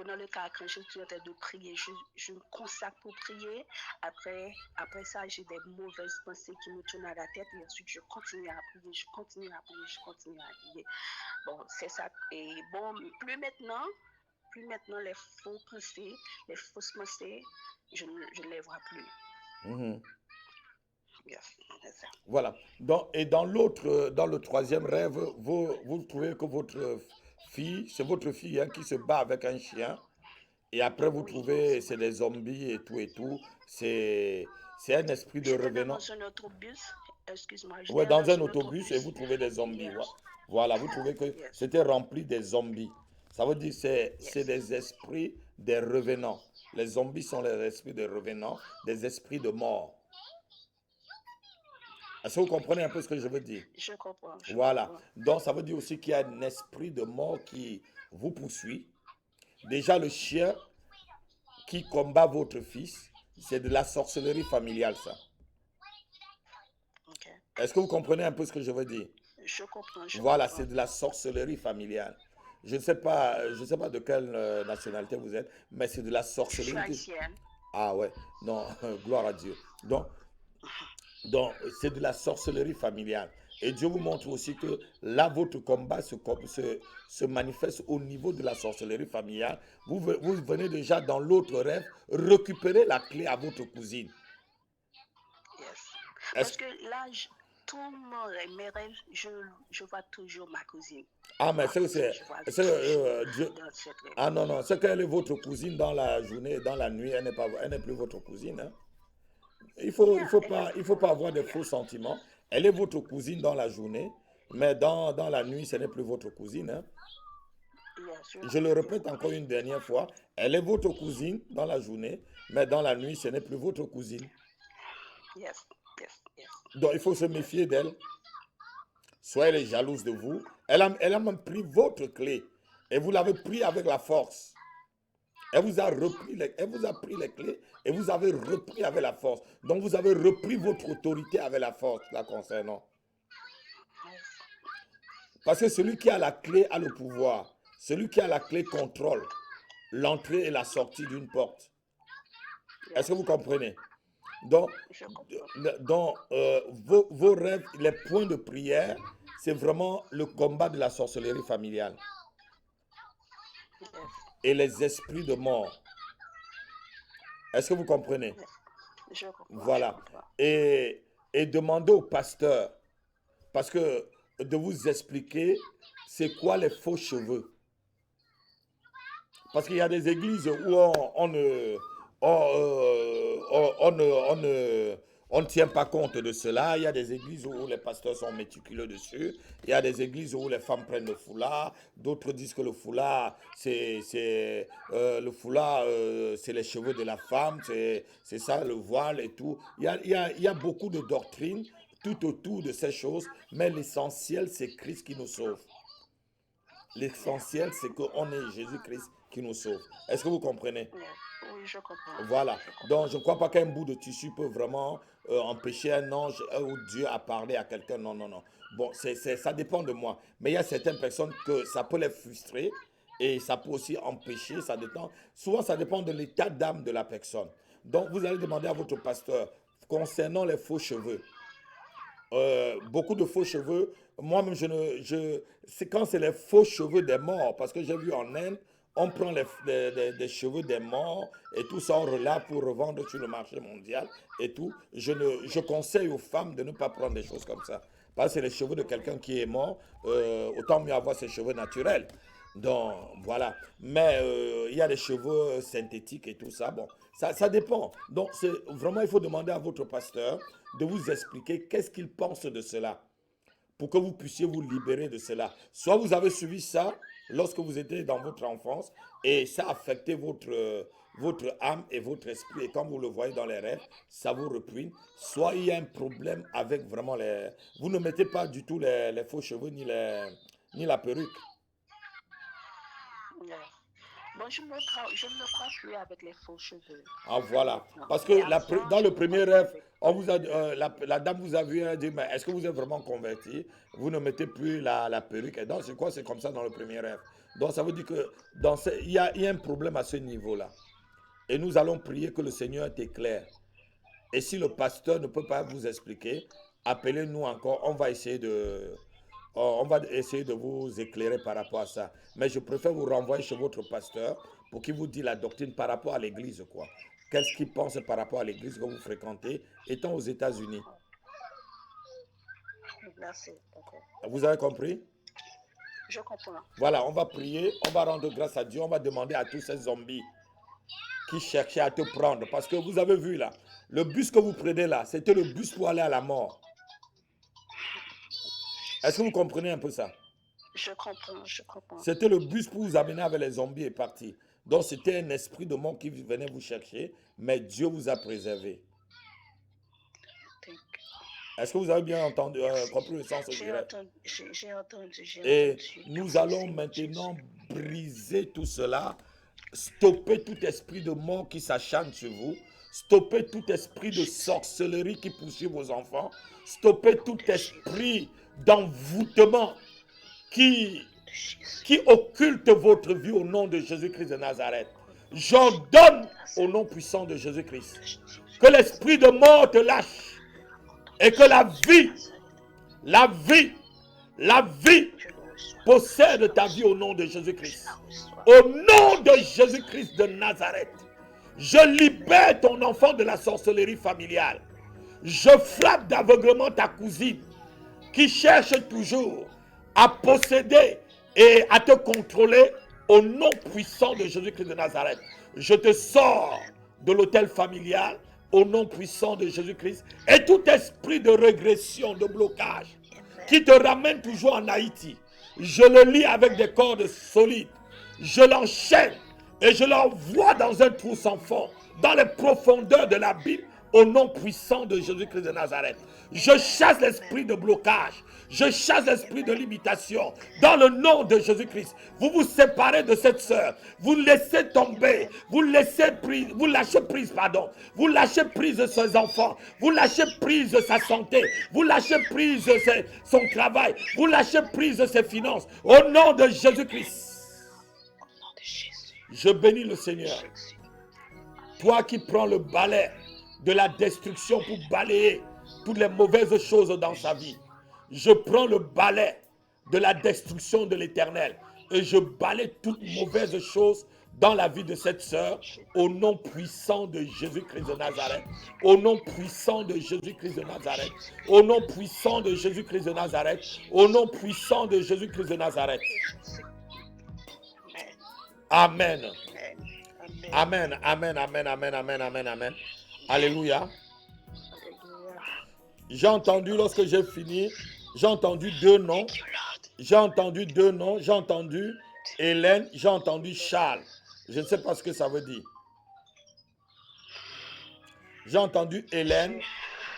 S6: Dans le cas, quand je suis en train de prier, je me consacre pour prier. Après ça, j'ai des mauvaises pensées qui me tournent à la tête et ensuite je continue à prier, je continue à prier. Bon, c'est ça. Et bon, plus maintenant, les fausses pensées, je ne les vois plus. Yes. Yes, sir.
S1: Voilà. Et dans dans le troisième rêve, vous trouvez que votre fille, c'est votre fille hein, qui se bat avec un chien. Et après, vous
S6: Oui.
S1: trouvez, c'est des zombies et tout. C'est un esprit de
S6: J'étais
S1: revenant.
S6: dans un autobus. Excuse-moi,
S1: Ouais,
S6: j'étais
S1: dans
S6: dans
S1: un
S6: un
S1: autobus et
S6: autobus.
S1: vous trouvez des zombies.
S6: Yes.
S1: Voilà, vous trouvez que
S6: Yes.
S1: c'était rempli des zombies. Ça veut dire que c'est
S6: Yes.
S1: des esprits des revenants. Les zombies sont les esprits des revenants, des esprits de mort. Est-ce que vous comprenez un peu ce que je veux dire?
S6: Je comprends. Je
S1: Voilà.
S6: comprends.
S1: Donc, ça veut dire aussi qu'il y a un esprit de mort qui vous poursuit. Déjà, le chien qui combat votre fils, c'est de la sorcellerie familiale, ça.
S6: Ok.
S1: Est-ce que vous comprenez un peu ce que je veux dire?
S6: Je comprends. Je
S1: Voilà,
S6: comprends.
S1: c'est de la sorcellerie familiale. Je ne sais pas de quelle nationalité vous êtes, mais c'est de la
S6: Je suis
S1: sorcellerie.
S6: haïtienne.
S1: Ah ouais, non, gloire à Dieu. Donc c'est de la sorcellerie familiale. Et Dieu vous montre aussi que là, votre combat se manifeste au niveau de la sorcellerie familiale. Vous venez déjà dans l'autre rêve récupérer la clé à votre cousine.
S6: Yes.
S1: Est-ce
S6: Parce que là, tout mon mes rêves, je vois toujours ma cousine.
S1: Ah, mais
S6: Ma cousine, je vois toujours
S1: Dieu.
S6: dans cette rêve.
S1: Ah non, non, c'est qu'elle est votre cousine dans la journée, dans la nuit, elle n'est plus votre cousine. Hein. Il faut pas avoir de faux sentiments. Elle est votre cousine dans la journée, mais dans la nuit, ce n'est plus votre cousine. Hein.
S6: Yes,
S1: Je le répète encore une dernière fois, elle est votre cousine dans la journée, mais dans la nuit, ce n'est plus votre cousine.
S6: yes, yes, yes.
S1: Donc, il faut se méfier d'elle. Soit elle est jalouse de vous. Elle a même pris votre clé et vous l'avez pris avec la force. Elle vous a pris les clés et vous avez repris avec la force. Donc vous avez repris votre autorité avec la force la concernant. Parce que celui qui a la clé a le pouvoir. Celui qui a la clé contrôle l'entrée et la sortie d'une porte. Est-ce que vous comprenez? Donc,
S6: Je comprends.
S1: vos rêves, les points de prière, c'est vraiment le combat de la sorcellerie familiale
S6: Yes.
S1: et les esprits de mort. Est-ce que vous comprenez?
S6: Je comprends.
S1: Voilà.
S6: Je comprends.
S1: Et demandez au pasteur, parce que de vous expliquer c'est quoi les faux cheveux. Parce qu'il y a des églises où on ne tient pas compte de cela. Il y a des églises où les pasteurs sont méticuleux dessus. Il y a des églises où les femmes prennent le foulard. D'autres disent que le foulard, c'est les cheveux de la femme. C'est ça, le voile et tout. Il y a beaucoup de doctrines tout autour de ces choses. Mais l'essentiel, c'est Christ qui nous sauve. L'essentiel, c'est qu'on est Jésus-Christ qui nous sauve. Est-ce que vous comprenez?
S6: Oui, je comprends.
S1: Voilà.
S6: Je comprends.
S1: Donc, je ne crois pas qu'un bout de tissu peut vraiment empêcher un ange ou Dieu à parler à quelqu'un. Non, non, non. Bon, ça dépend de moi. Mais il y a certaines personnes que ça peut les frustrer et ça peut aussi empêcher. Ça dépend. Souvent, ça dépend de l'état d'âme de la personne. Donc, vous allez demander à votre pasteur concernant les faux cheveux. Beaucoup de faux cheveux. Moi-même, c'est quand c'est les faux cheveux des morts, parce que j'ai vu en Inde, on prend des cheveux des morts et tout ça, on relâche pour revendre sur le marché mondial et tout. Je conseille aux femmes de ne pas prendre des choses comme ça. Parce que c'est les cheveux de quelqu'un qui est mort, autant mieux avoir ses cheveux naturels. Donc, voilà. Mais il y a des cheveux synthétiques et tout ça. Bon, ça dépend. Donc, vraiment, il faut demander à votre pasteur de vous expliquer qu'est-ce qu'il pense de cela pour que vous puissiez vous libérer de cela. Soit vous avez suivi ça lorsque vous étiez dans votre enfance et ça a affecté votre âme et votre esprit et comme vous le voyez dans les rêves, ça vous repuine. Soit il y a un problème avec vraiment les... Vous ne mettez pas du tout les faux cheveux ni la perruque.
S6: Yes. Bon, je ne crois plus avec les faux cheveux.
S1: Ah voilà.
S6: Non.
S1: Parce que
S6: Mais avant,
S1: dans
S6: je
S1: le
S6: ne
S1: premier
S6: crois
S1: rêve,
S6: plus avec.
S1: on vous a, la dame vous a vu, elle a dit, mais est-ce que vous êtes vraiment converti? Vous ne mettez plus la perruque. Et donc, c'est quoi? C'est comme ça dans le premier rêve. Donc, ça veut dire que il y a un problème à ce niveau-là. Et nous allons prier que le Seigneur t'éclaire. Et si le pasteur ne peut pas vous expliquer, appelez-nous encore. On va essayer de vous éclairer par rapport à ça. Mais je préfère vous renvoyer chez votre pasteur pour qu'il vous dise la doctrine par rapport à l'église, quoi. Qu'est-ce qu'il pense par rapport à l'église que vous fréquentez étant aux États-Unis?
S6: Merci. D'accord.
S1: Vous avez compris?
S6: Je comprends.
S1: Voilà, on va prier, on va rendre grâce à Dieu, on va demander à tous ces zombies qui cherchaient à te prendre. Parce que vous avez vu là, le bus que vous prenez là, c'était le bus pour aller à la mort. Est-ce que vous comprenez un peu ça?
S6: Je comprends, je comprends.
S1: C'était le bus pour vous amener avec les zombies et partir. Donc c'était un esprit de mort qui venait vous chercher, mais Dieu vous a préservé.
S6: Thank you.
S1: Est-ce que vous avez bien entendu, compris le sens?
S6: J'ai entendu.
S1: Et nous allons maintenant briser tout cela, stopper tout esprit de mort qui s'acharne sur vous, stopper tout esprit de sorcellerie qui poursuit vos enfants, stopper tout esprit d'envoûtement qui occulte votre vie au nom de Jésus-Christ de Nazareth. J'ordonne au nom puissant de Jésus-Christ que l'esprit de mort te lâche et que la vie possède ta vie au nom de Jésus-Christ. Au nom de Jésus-Christ de Nazareth, je libère ton enfant de la sorcellerie familiale. Je frappe d'aveuglement ta cousine qui cherche toujours à posséder et à te contrôler au nom puissant de Jésus-Christ de Nazareth. Je te sors de l'hôtel familial au nom puissant de Jésus-Christ. Et tout esprit de régression, de blocage qui te ramène toujours en Haïti, je le lie avec des cordes solides. Je l'enchaîne et je l'envoie dans un trou sans fond, dans les profondeurs de l'abîme, au nom puissant de Jésus-Christ de Nazareth. Je chasse l'esprit de blocage. Je chasse l'esprit de limitation. Dans le nom de Jésus-Christ, vous vous séparez de cette sœur. Vous laissez tomber. Vous lâchez prise, Vous lâchez prise de ses enfants. Vous lâchez prise de sa santé. Vous lâchez prise de son travail. Vous lâchez prise de ses finances. Au nom de Jésus-Christ. Je bénis le Seigneur. Toi qui prends le balai de la destruction pour balayer toutes les mauvaises choses dans sa vie. Je prends le balai de la destruction de l'Éternel et je balaye toutes mauvaises choses dans la vie de cette sœur au nom puissant de Jésus-Christ de Nazareth. Au nom puissant de Jésus-Christ de Nazareth. Au nom puissant de Jésus-Christ de Nazareth. Au nom puissant de Jésus-Christ de Nazareth. Amen. Amen, amen, amen, amen, amen, amen, amen. Alléluia. J'ai entendu, lorsque j'ai fini, j'ai entendu deux noms. J'ai entendu deux noms. J'ai entendu Hélène, j'ai entendu Charles. Je ne sais pas ce que ça veut dire. J'ai entendu Hélène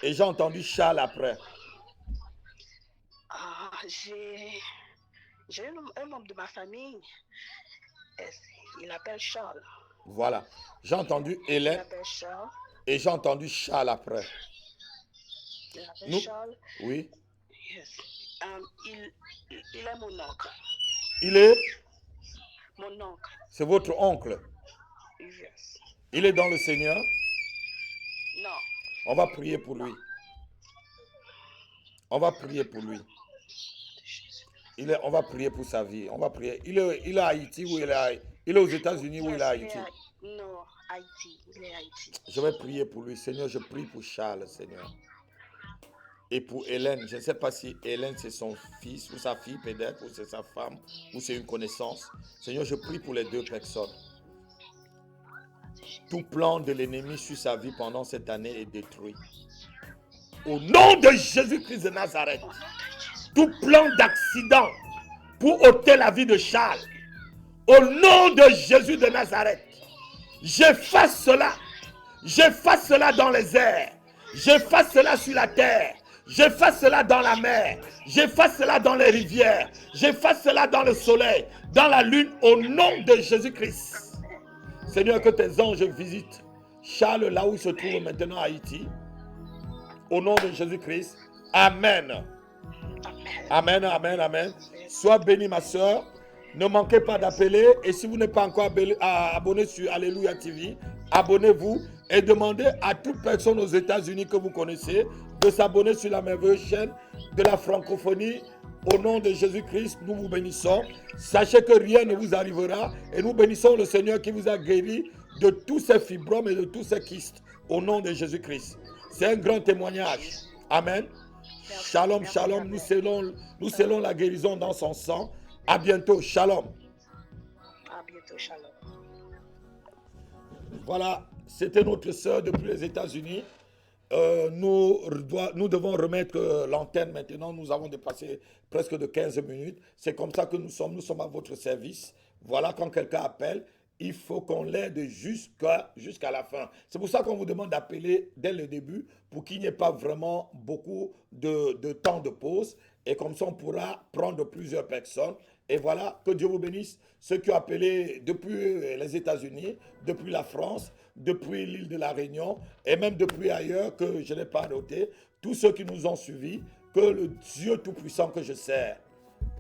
S1: et j'ai entendu Charles après.
S6: J'ai un membre de ma famille. Il appelle Charles.
S1: Voilà. J'ai entendu Hélène et j'ai entendu Charles après.
S6: Nous, Charles.
S1: Oui.
S6: Yes. Il est mon oncle.
S1: Il est?
S6: Mon oncle.
S1: C'est votre oncle?
S6: Yes.
S1: Il est dans le Seigneur?
S6: Non.
S1: On va prier pour lui. On va prier pour lui. On va prier pour sa vie. On va prier. Il est à Haïti ou il est aux États-Unis ou il est à Haïti?
S6: Non, Haïti. Il est à Haïti.
S1: Je vais prier pour lui. Seigneur, je prie pour Charles, Seigneur. Et pour Hélène, je ne sais pas si Hélène c'est son fils ou sa fille peut-être, ou c'est sa femme, ou c'est une connaissance. Seigneur, je prie pour les deux personnes. Tout plan de l'ennemi sur sa vie pendant cette année est détruit. Au nom de Jésus-Christ de Nazareth, tout plan d'accident pour ôter la vie de Charles, au nom de Jésus de Nazareth, j'efface cela. J'efface cela dans les airs. J'efface cela sur la terre. J'efface cela dans la mer. J'efface cela dans les rivières. J'efface cela dans le soleil, dans la lune, au nom de Jésus-Christ. Seigneur, que tes anges visitent Charles là où il se trouve maintenant à Haïti. Au nom de Jésus-Christ. Amen. Amen, amen, amen. Sois béni, ma soeur. Ne manquez pas d'appeler. Et si vous n'êtes pas encore abonné sur Alléluia TV, abonnez-vous et demandez à toute personne aux États-Unis que vous connaissez de s'abonner sur la merveilleuse chaîne de la francophonie. Au nom de Jésus-Christ, nous vous bénissons. Sachez que rien ne vous arrivera et nous bénissons le Seigneur qui vous a guéri de tous ces fibromes et de tous ces kystes. Au nom de Jésus-Christ. C'est un grand témoignage. Amen.
S6: Merci.
S1: Shalom,
S6: Merci,
S1: shalom.
S6: Gabriel.
S1: Nous scellons la guérison dans son sang. À bientôt. Shalom.
S6: À bientôt. Shalom.
S1: Voilà, c'était notre sœur depuis les États-Unis. Nous devons remettre l'antenne maintenant. Nous avons dépassé presque de 15 minutes. C'est comme ça que nous sommes. Nous sommes à votre service. Voilà, quand quelqu'un appelle, il faut qu'on l'aide jusqu'à la fin. C'est pour ça qu'on vous demande d'appeler dès le début pour qu'il n'y ait pas vraiment beaucoup de temps de pause. Et comme ça, on pourra prendre plusieurs personnes. Et voilà, que Dieu vous bénisse. Ceux qui ont appelé depuis les États-Unis, depuis la France, depuis l'île de la Réunion et même depuis ailleurs que je n'ai pas noté, tous ceux qui nous ont suivis, que le Dieu Tout-Puissant que je sers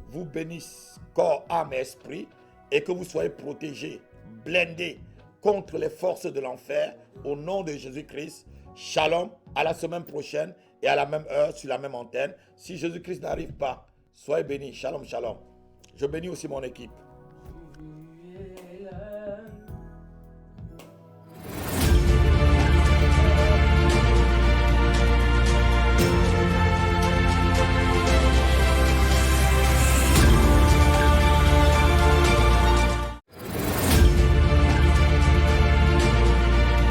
S1: vous bénisse corps, âme et esprit et que vous soyez protégés, blindés contre les forces de l'enfer au nom de Jésus-Christ. Shalom, à la semaine prochaine et à la même heure sur la même antenne. Si Jésus-Christ n'arrive pas, soyez bénis. Shalom, shalom. Je bénis aussi mon équipe.